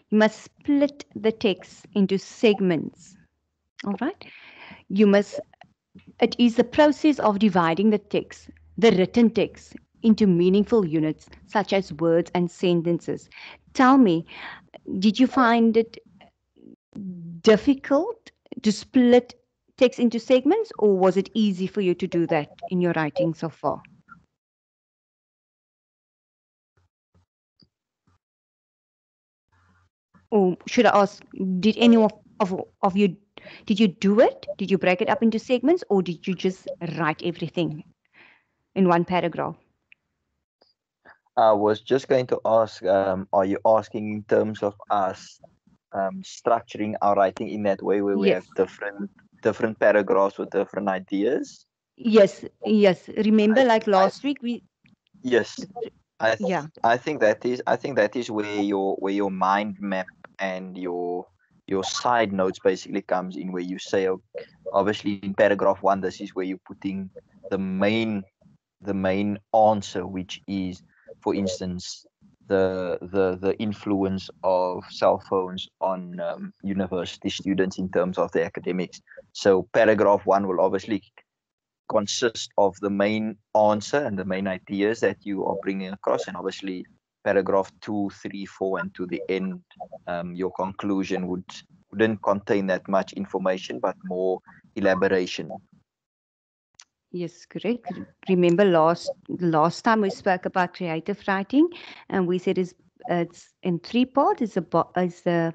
You must split the text into segments. All right. You must, it is the process of dividing the text, the written text, into meaningful units such as words and sentences. Tell me, did you find it difficult to split text into segments, or was it easy for you to do that in your writing so far? Or should I ask, did any of you, did you do it? Did you break it up into segments, or did you just write everything in one paragraph? I was just going to ask, are you asking in terms of us structuring our writing in that way where we have Yes. different paragraphs with different ideas? Yes, yes. Remember, like I last week, we, yes, yeah, I think that is where your mind map and your side notes basically comes in, where you say, obviously in paragraph 1, this is where you're putting the main answer, which is, for instance, the influence of cell phones on university students in terms of the academics. So paragraph 1 will obviously consist of the main answer and the main ideas that you are bringing across, and obviously paragraph 2, 3, 4, and to the end, your conclusion wouldn't contain that much information, but more elaboration. yes, correct. Remember last time we spoke about creative writing, and we said it's in three parts. It's the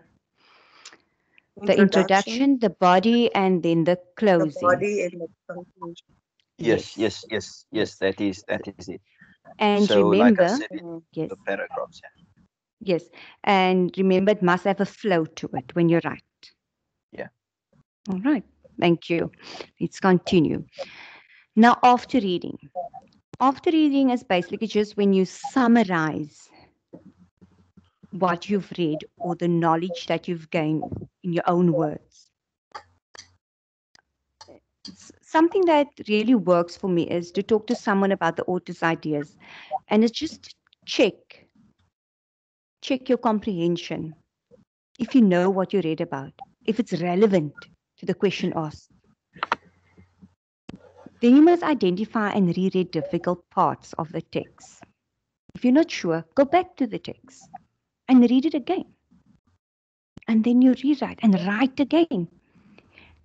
introduction, the body, and then the the closing. body, and the conclusion. Yes, Yes, yes. That is it. and So, like I remember, said, yes, the paragraphs. yes, and remember, it must have a flow to it when you write. Yeah. All right, thank you. Let's continue. Now, after reading is basically just when you summarize what you've read or the knowledge that you've gained in your own words. Something that really works for me is to talk to someone about the author's ideas, and it's just check your comprehension. If you know what you read about, if it's relevant to the question asked, then you must identify and reread difficult parts of the text. If you're not sure, go back to the text and read it again. And then you rewrite and write again.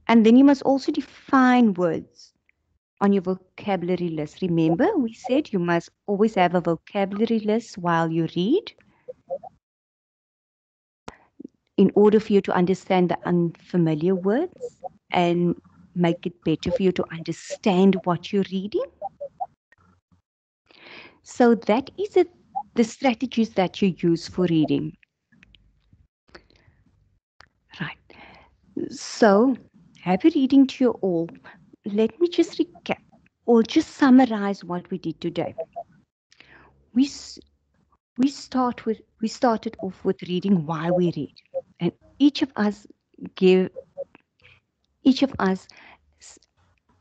And then you must also define words on your vocabulary list. Remember, we said you must always have a vocabulary list while you read in order for you to understand the unfamiliar words and make it better for you to understand what you're reading. So that is the strategies that you use for reading. Right. So happy reading to you all. Let me just recap or just summarize what we did today. We started off with reading why we read, and each of us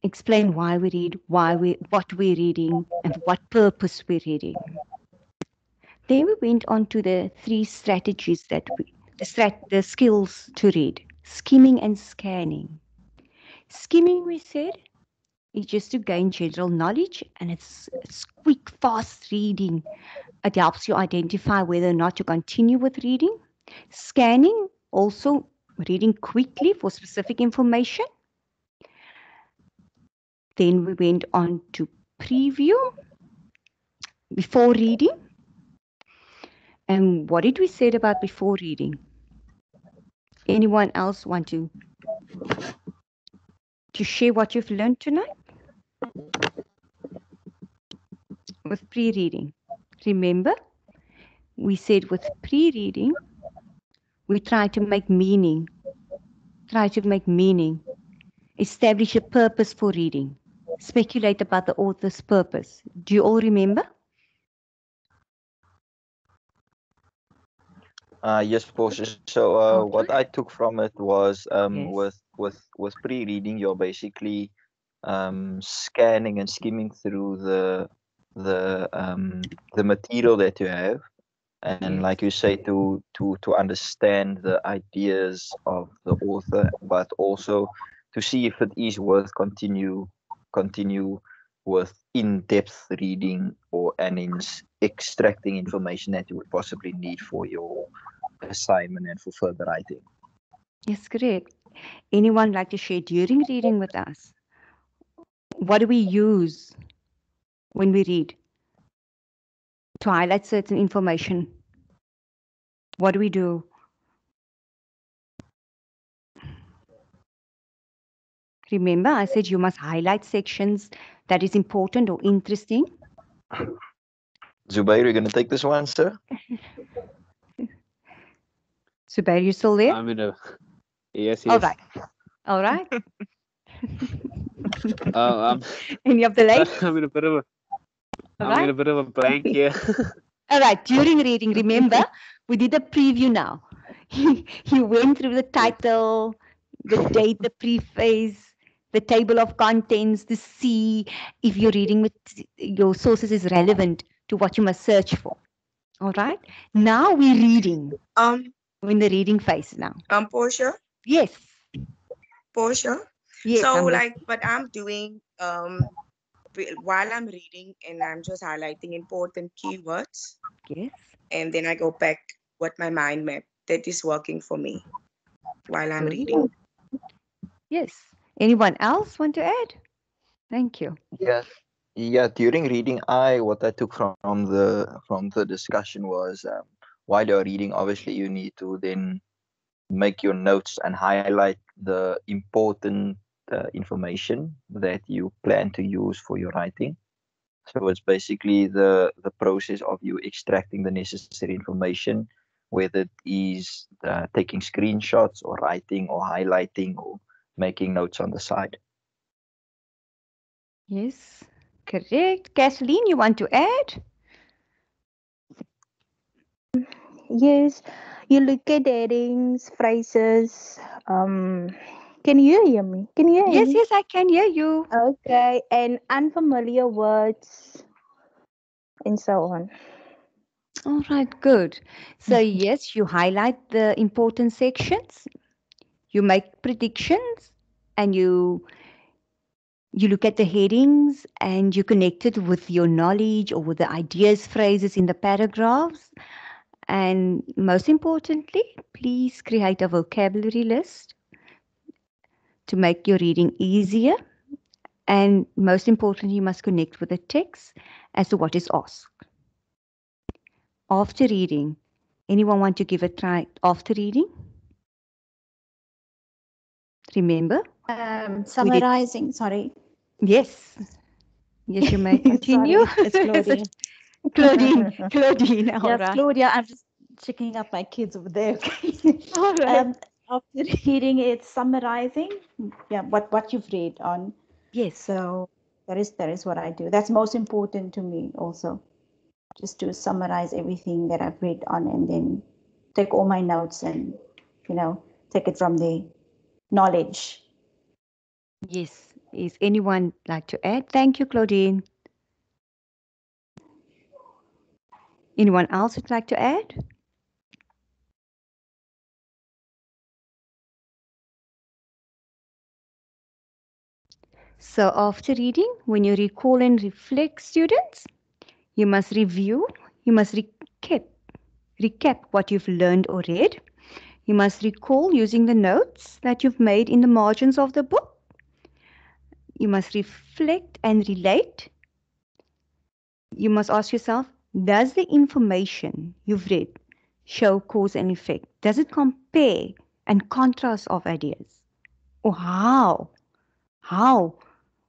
explain why we read, what we're reading, and what purpose we're reading. Then we went on to the three strategies the skills to read: skimming and scanning. Skimming, we said, is just to gain general knowledge, and it's quick, fast reading. It helps you identify whether or not to continue with reading. Scanning, also reading quickly for specific information. Then we went on to preview before reading. And what did we say about before reading? Anyone else want to share what you've learned tonight? With pre-reading. Remember, we said with pre-reading, we try to make meaning. Establish a purpose for reading. Speculate about the author's purpose. Do you all remember? Yes, of course. So what I took from it was with pre-reading, you're basically scanning and skimming through the material that you have, and like you say, to understand the ideas of the author, but also to see if it is worth continue with in-depth reading or extracting information that you would possibly need for your assignment and for further writing. Yes, correct. Anyone like to share during reading with us? What do we use when we read to highlight certain information? What do we do? Remember, I said you must highlight sections that is important or interesting. Zubair, you're going to take this one, sir? Zubair, you still there? I'm in a yes. All right. All right. I'm Any of the ladies? I'm in a bit of a All I'm in right. a bit of a blank here. All right. During reading, remember, we did a preview now. You went through the title, the date, the preface, the table of contents, the C, if you're reading with your sources is relevant to what you must search for. All right. Now we're reading. We're in the reading phase now. Portia. Yes. Portia. Yes. So I'm like what I'm doing while I'm reading, and I'm just highlighting important keywords. Yes. And then I go back with my mind map that is working for me while I'm reading. Yes. Anyone else want to add? Thank you. Yeah, during reading, what I took from the discussion was, while you're reading, obviously you need to then make your notes and highlight the important information that you plan to use for your writing. So it's basically the process of you extracting the necessary information, whether it is taking screenshots or writing or highlighting or making notes on the side. Yes. Correct. Kathleen, you want to add? Yes, you look at headings, phrases. Can you hear me? Can you hear Yes, me? yes, I can hear you. Okay, and unfamiliar words and so on. All right, good. So yes, you highlight the important sections, you make predictions, and you look at the headings and you connect it with your knowledge or with the ideas, phrases in the paragraphs. And most importantly, please create a vocabulary list to make your reading easier. And most importantly, you must connect with the text as to what is asked. After reading, anyone want to give a try after reading? Remember? Summarizing, sorry. Yes. Yes, you may continue. Sorry, it's Claudia. Claudine, all Yes, right. Claudia, I'm just checking up my kids over there. All right. After reading it, summarizing, yeah, what you've read on. Yes. So that is what I do. That's most important to me also, just to summarize everything that I've read on, and then take all my notes and take it from the knowledge. Yes. Is anyone like to add? Thank you, Claudine. Anyone else would like to add? So after reading, when you recall and reflect, students, you must review, you must recap what you've learned or read. You must recall using the notes that you've made in the margins of the book. You must reflect and relate. You must ask yourself, does the information you've read show cause and effect? Does it compare and contrast of ideas? Or how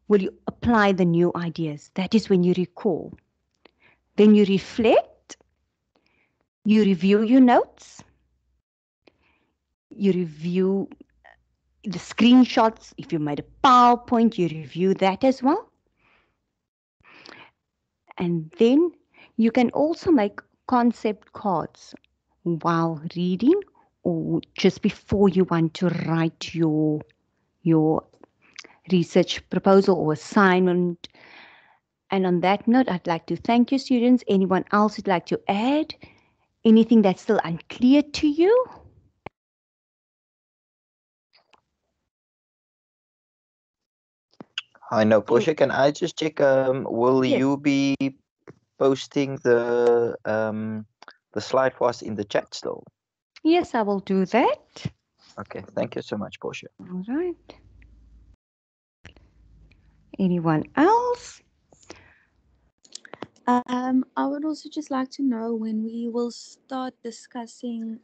will you apply the new ideas? That is when you recall. Then you reflect, you review your notes, you review the screenshots. If you made a PowerPoint, you review that as well. And then you can also make concept cards while reading or just before you want to write your research proposal or assignment. And on that note, I'd like to thank you, students. Anyone else who'd like to add? Anything that's still unclear to you? I know, Portia. Can I just check? Will Yes. you be posting the slide for us in the chat still? Yes, I will do that. Okay, thank you so much, Portia. All right. Anyone else? I would also just like to know when we will start discussing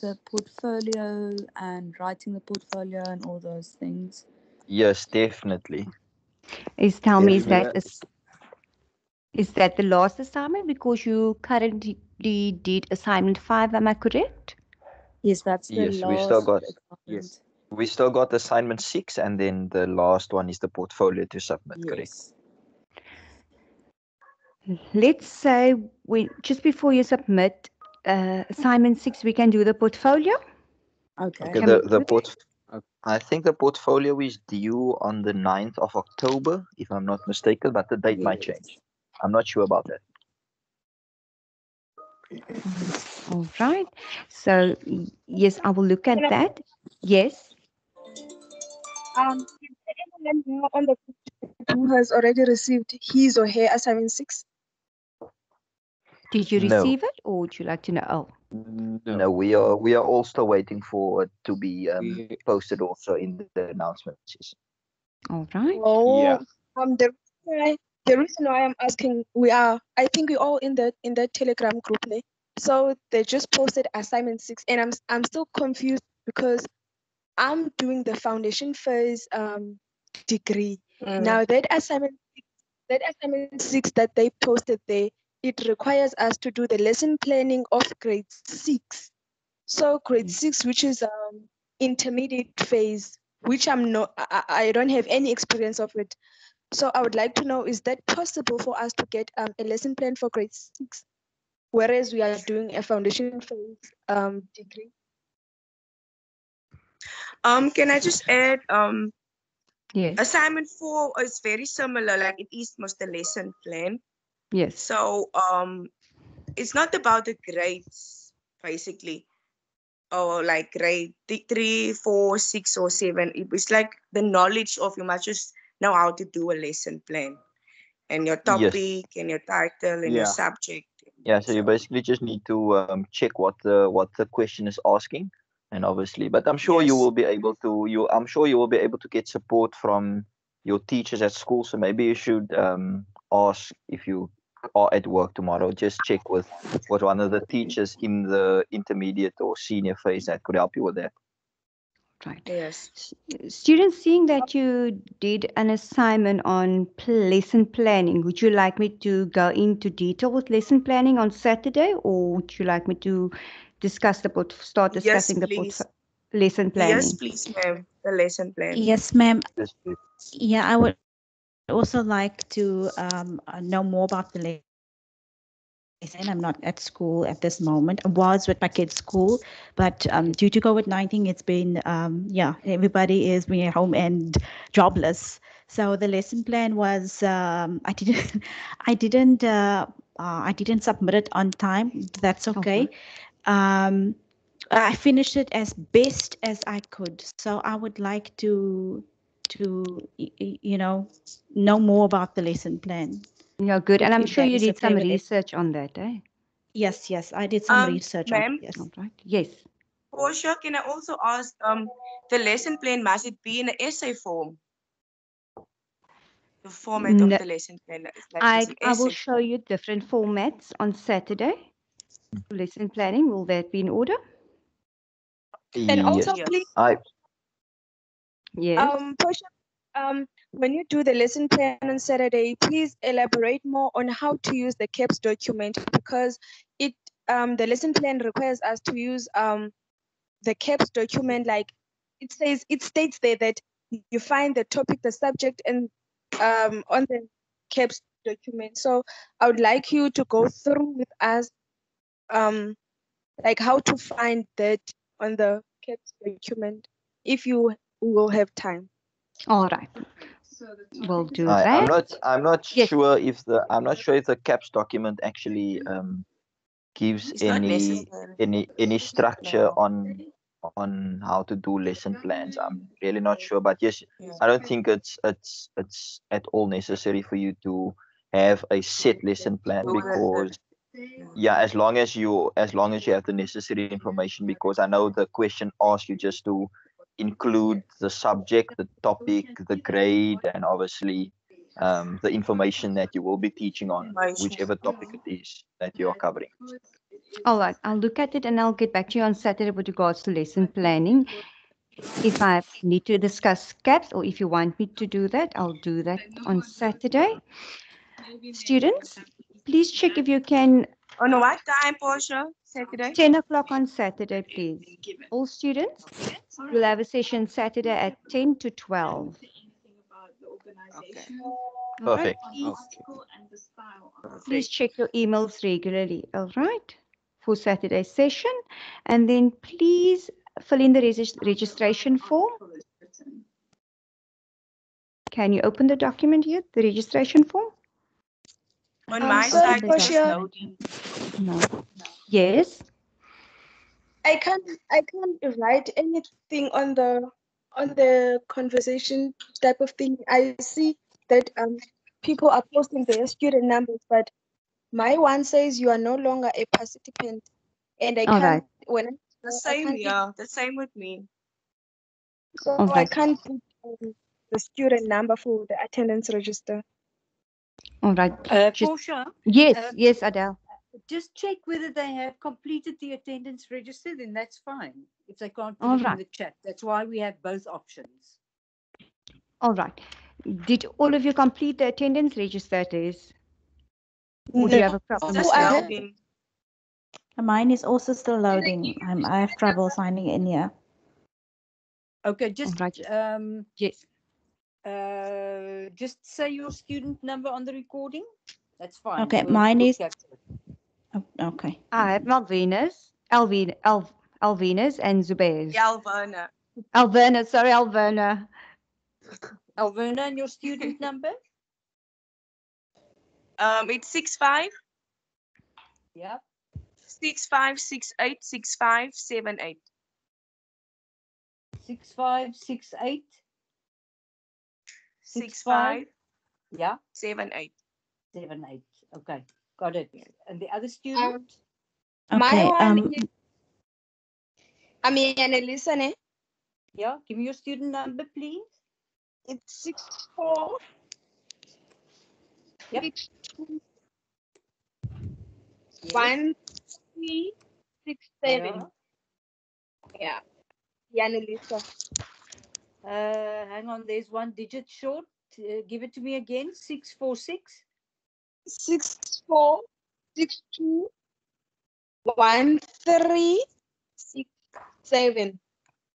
the portfolio and writing the portfolio and all those things. Yes, definitely. Is tell me, is Definitely. that the last assignment? Because you currently did assignment 5, am I correct? Yes, that's the Yes, we still last got assignment. we still got assignment 6, and then the last one is the portfolio to submit. Correct. Yes. Let's say just before you submit assignment 6, we can do the portfolio. Okay. Okay. Can we The do that? I think the portfolio is due on the 9th of October, if I'm not mistaken, but the date might change. I'm not sure about that. All right. So yes, I will look at that. Yes. Is there anyone here on the group who has already received his or her assignment 6? Did you No. receive it, or would you like to know? Oh, No, we are all still waiting for it to be posted also in the announcements. all right. Oh, the reason why I'm asking, I think we all in the Telegram group, ne? So they just posted assignment 6, and I'm still confused because I'm doing the foundation phase degree. Now that assignment 6 that they posted there, it requires us to do the lesson planning of grade 6. So grade 6, which is intermediate phase, which I don't have any experience of it. So I would like to know, is that possible for us to get a lesson plan for grade 6, whereas we are doing a foundation phase degree? Can I just add? Yes. Assignment 4 is very similar, like it is most the lesson plan. Yes. So it's not about the grades basically, or like grade 3, 4, 6, or 7. It's like the knowledge of you must just know how to do a lesson plan, and your Yes. topic and your title and your subject. Yeah, so you basically just need to check what the question is asking, and obviously, but I'm sure you will be able to. I'm sure you will be able to get support from your teachers at school. So maybe you should ask if you are at work tomorrow. Just check with one of the teachers in the intermediate or senior phase that could help you with that. Right. Yes. Students, seeing that you did an assignment on lesson planning, would you like me to go into detail with lesson planning on Saturday, or would you like me to discuss start discussing lesson planning? Yes, please, ma'am. The lesson plan. Yes, ma'am. Yes, please. Yeah, I would also like to know more about the lesson. I'm not at school at this moment. I was with my kids' school, but due to COVID-19, it's been everybody is being at home and jobless. So the lesson plan was I didn't I didn't submit it on time. That's okay. I finished it as best as I could. So I would like to know more about the lesson plan. Yeah, good. And I'm If sure that you is did okay some with it. research on that, eh? Yes, I did some research on it. Ma'am, Yes. All right. Yes. for sure, can I also ask, the lesson plan, must it be in an essay form? The format of the lesson plan is like as an I will essay show form. you different formats on Saturday. Lesson planning, will that be in order? And Yes. also, please, Yes. Portia, when you do the lesson plan on Saturday, please elaborate more on how to use the CAPS document, because the lesson plan requires us to use the CAPS document. Like it states there that you find the topic, the subject, and on the CAPS document. So I would like you to go through with us like how to find that on the CAPS document if you will have time. All right. We'll do I'm that. not. I'm not Yes. sure if the. I'm not sure if the CAPS document actually gives It's not necessary. any structure No. on how to do lesson plans. I'm really not sure, but yes, I don't think it's at all necessary for you to have a set lesson plan, because yeah, as long as you have the necessary information, because I know the question asks you just to include the subject, the topic, the grade, and obviously the information that you will be teaching on, whichever topic it is that you are covering. All right. I'll look at it and I'll get back to you on Saturday with regards to lesson planning. If I need to discuss caps or if you want me to do that, I'll do that on Saturday. Students, please check if you can. On what time, Portia? Saturday? 10 o'clock on Saturday, please. All students, we'll have a session Saturday at 10 to 12. Okay. All right, Perfect. please check your emails regularly, all right, for Saturday's session. And then please fill in the registration form. Can you open the document here, the registration form? On my Sorry, side, it's just Portia. loading. No. Yes. I can't write anything on the conversation type of thing. I see that people are posting their student numbers, but my one says you are no longer a participant, and I All can't right. The I same can't here. The same with me. so All I right. can't put the student number for the attendance register. All right. Portia, Yes, yes, Adele. just check whether they have completed the attendance register, then that's fine. If they can't put All it in right. the chat, that's why we have both options. All right. Did all of you complete the attendance register, Liz? Or do you have a problem with Just that? loading. Mine is also still loading. I have trouble signing in here. Okay, just All right. Yes. just say your student number on the recording. That's fine. Okay, We'll mine is. capture it. Okay. I have Malvinus, Alvinus, and Zubair. Alvana. Alverna, sorry, Alverna. Alverna, and your student number? It's 65 Yeah. 65686578. 6568 65 yeah 78. 78. Okay, got it. And the other student? My Okay. one is listen, eh? Yeah, give me your student number, please. It's 64 Yep. 62 Yes. 1367. Yeah. Yanelisa. Hang on, there's one digit short. Give it to me again. 646 6462 1367.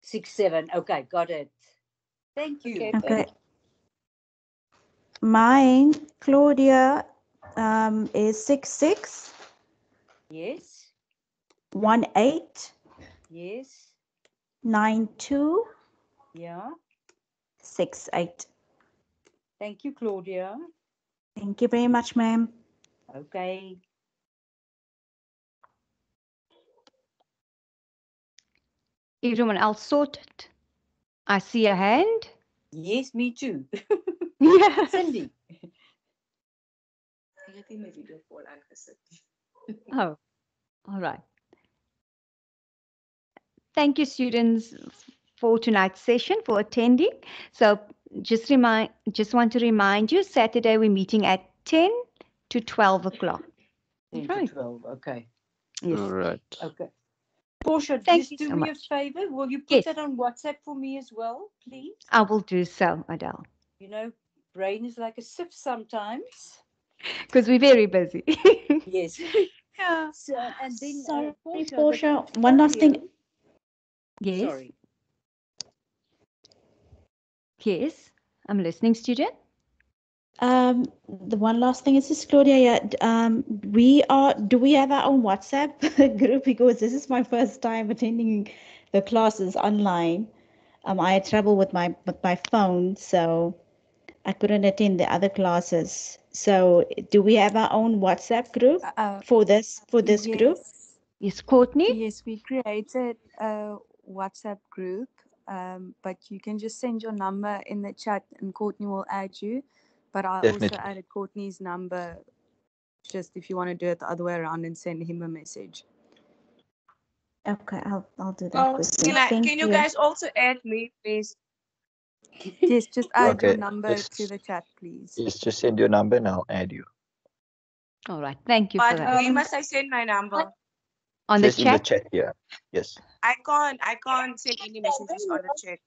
67. Okay, got it. Thank you. Okay, Okay. thank you. Mine, Claudia, is 66 Yes. 18 Yes. 92 Yeah. 68. Thank you, Claudia. Thank you very much, ma'am. Okay. Everyone else sorted? I see a hand. Yes, me too. Yes. Cindy. Oh, all right. Thank you, students, for tonight's session, for attending. So just want to remind you, Saturday we're meeting at 10 to 12 o'clock. 10 Right. to 12. Okay. Yes. All right. Okay. Portia, Thank just you do so me much. a favor. Will you put Yes. that on WhatsApp for me as well, please? I will do so, Adele, You know, brain is like a sieve sometimes. because we're very busy. Yes. Yeah. So, and then Sorry, Portia, Portia, one last thing. Yes. Sorry. Yes. I'm listening, student. The one last thing is this, Claudia. Yeah, do we have our own WhatsApp group? Because this is my first time attending the classes online. I had trouble with my phone, so I couldn't attend the other classes. So do we have our own WhatsApp group for this group? Yes. Yes, Courtney? Yes, we created a WhatsApp group, but you can just send your number in the chat and Courtney will add you. But I also Definitely. added Courtney's number just if you want to do it the other way around and send him a message. Okay, I'll do that Oh, quickly. can Thank you you. guys also add me, please? Yes, just add your Okay. number to Just the chat, please. just send your number and I'll add you. All right. Thank you for But that. where must I send my number? On the Just in the chat? chat here. Yes. I can't send any messages on the chat.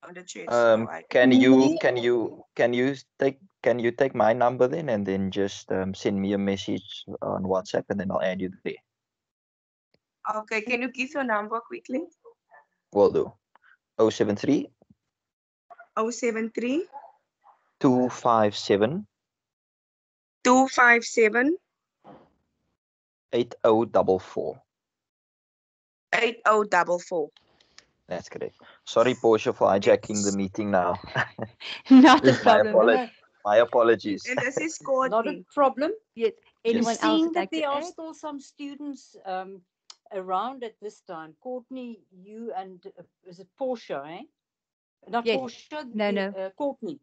On the chat, so I Can can. you take my number then and then just send me a message on WhatsApp and then I'll add you there. Okay, can you give your number quickly? Will do. 073 073 257 257 8044. 8044. That's correct. Sorry, Portia, for hijacking the meeting now. Not a my problem. apologies. My apologies. And this is Not a Courtney. problem. Yes. Anyone Yes. else Seeing would that like to there are add? still some students around at this time. Courtney, you and is it Portia, eh? Not Yes. Portia, No. Courtney.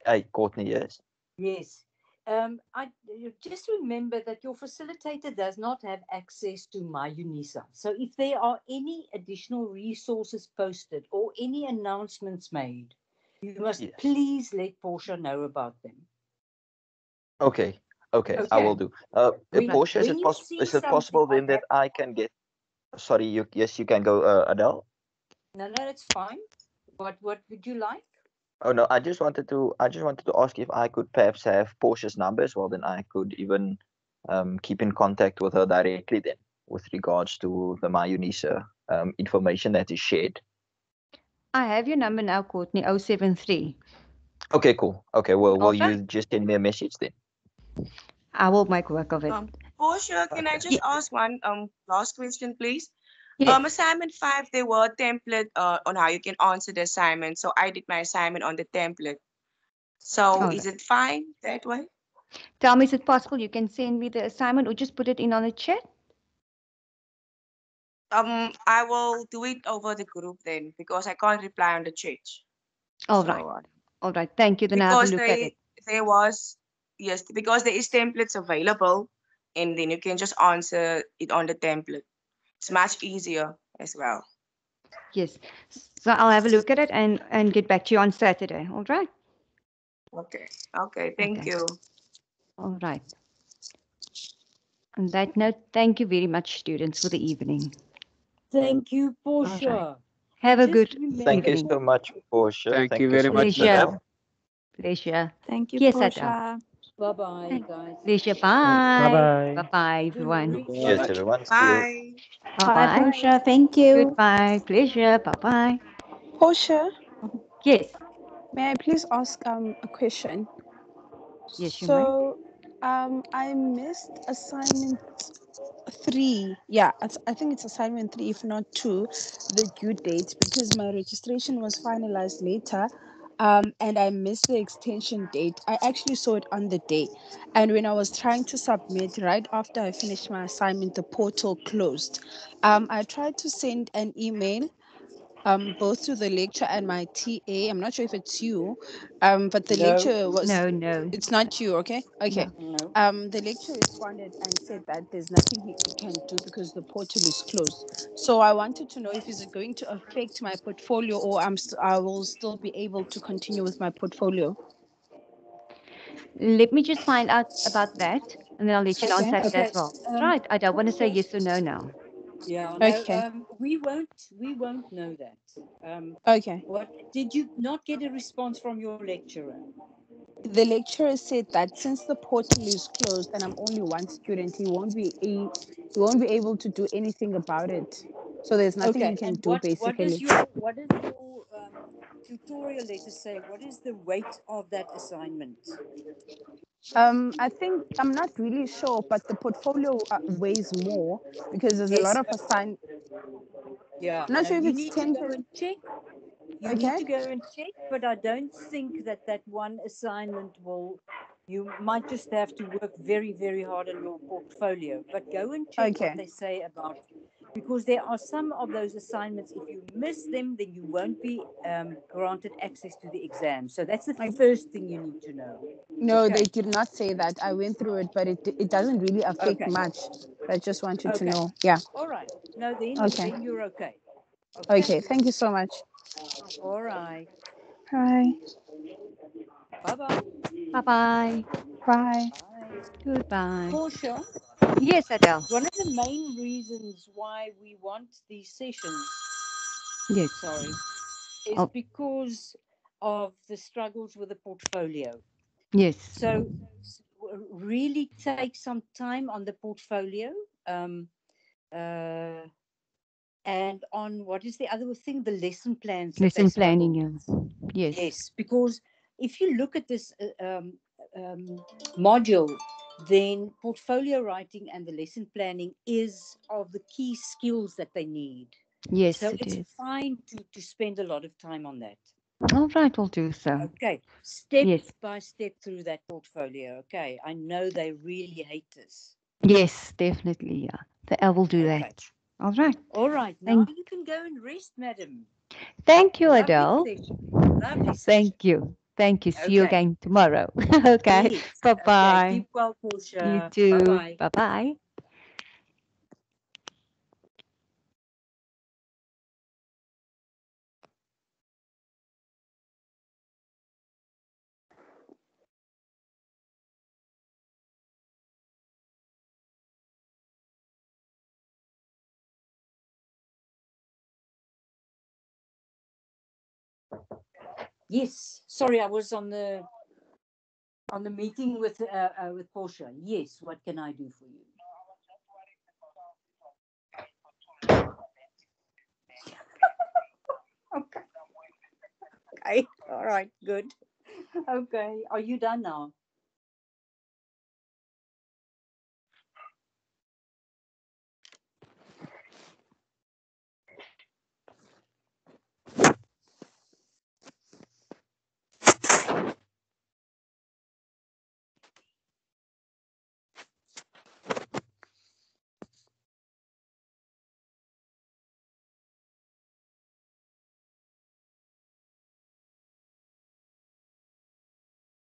Hey, Courtney, yes. Yes. You just remember that your facilitator does not have access to my UNISA. So if there are any additional resources posted or any announcements made, you must Yes. please let Portia know about them. Okay. Okay, I Okay. will do. Portia, When you see is it something possible then on that that, I can get? Sorry, yes, you can go, Adele. no, it's fine. What would you like? Oh no, I just wanted to ask if I could perhaps have Portia's number as well. Then I could even keep in contact with her directly then with regards to the MyUnisa information that is shared. I have your number now, Courtney, 073. Okay, cool. Okay, well, will All you right. just send me a message then? I will make work of it. Portia, can I Okay. just ask one last question, please? Yes. Assignment 5, there were template on how you can answer the assignment. So I did my assignment on the template. So All is right. it fine that way? Tell me, is it possible you can send me the assignment or just put it in on the chat? I will do it over the group then because I can't reply on the chat. All right. So All right. Thank you. Then I have a because look at it. there was yes, because there is templates available and then you can just answer it on the template. It's much easier as well. Yes. So I'll have a look at it and get back to you on Saturday. All right. Okay. Okay, thank Okay. you. All right. On that note, thank you very much, students, for the evening. Thank you, All right. Portia. Have a Just good remember, Thank you evening. so much, Portia. Thank you Thank you very so much, much, Pleasure. Adele. Pleasure. Thank you, Yes, Adele. Portia. Bye-bye, guys. Pleasure. Bye Bye. bye. Bye-bye, Good everyone. read. Cheers, everyone. See you. Bye. Bye, Bye-bye. Portia. Thank you. Goodbye. Pleasure. Bye-bye. Portia, Yes. may I please ask a question? Yes, you may. So, I missed assignment 3. Yeah, I think it's assignment 3, if not 2, the due date, because my registration was finalized later. And I missed the extension date. I actually saw it on the day. And when I was trying to submit right after I finished my assignment, the portal closed. I tried to send an email both to the lecturer and my TA. I'm not sure if it's you, but the No, lecturer was. No. It's not you, okay? Okay. no. The lecturer responded and said that there's nothing he can do because the portal is closed. So I wanted to know if is it going to affect my portfolio, or I will still be able to continue with my portfolio. Let me just find out about that, and then I'll let you know on Okay. Saturday Okay. as well. Right. I don't want to say yes or no now. Yeah, no, Okay. we won't know that. Okay. What did you not get a response from your lecturer? The lecturer said that since the portal is closed and I'm only one student, he won't be able to do anything about it. So there's nothing he Okay, can and do basically. what does your tutorial letter say? What is the weight of that assignment? I think I'm not really sure, but the portfolio weighs more because there's a lot Yes, of assign. yeah. I'm not Now sure if you it's need to 10. go and check. You Okay. need to go and check, but I don't think that that one assignment will. You might just have to work very, very hard on your portfolio. But go and check what Okay. they say about, because there are some of those assignments. If you miss them, then you won't be granted access to the exam. So that's the first thing you need to know. No, they Okay. did not say that. I went through it, but it doesn't really affect Okay. much. I just wanted to Okay. know. Yeah. All right. No, Okay. then you're okay. Okay. Okay. Thank you so much. All right. Bye. Bye bye. Bye-bye. Bye. Bye. Goodbye. Portia, Yes, Adele. one of the main reasons why we want these sessions, Yes. sorry, is Oh, because of the struggles with the portfolio. yes. So really take some time on the portfolio, um, uh, and on what is the other thing, the lesson plans that they Lesson struggle planning, with. yeah. Yes. Yes, because if you look at this module, then portfolio writing and the lesson planning is of the key skills that they need. Yes, So it it's is. fine to spend a lot of time on that. All right, we'll do so. Okay, step Yes. by step through that portfolio. Okay, I know they really hate this. Yes, definitely, yeah. I will do Okay, that. All right. all right. Now Thank, you can go and rest, madam. thank you, Lovely Adele. session. Lovely session. Thank you. Thank you. See you Okay. again tomorrow. Okay. Yes. Okay. Bye-bye. Keep well, You Portia. Bye too. bye. Bye-bye. Yes. Sorry, I was on the meeting with Portia. Yes. What can I do for you? Okay. Okay. All right. Good. Okay. Are you done now?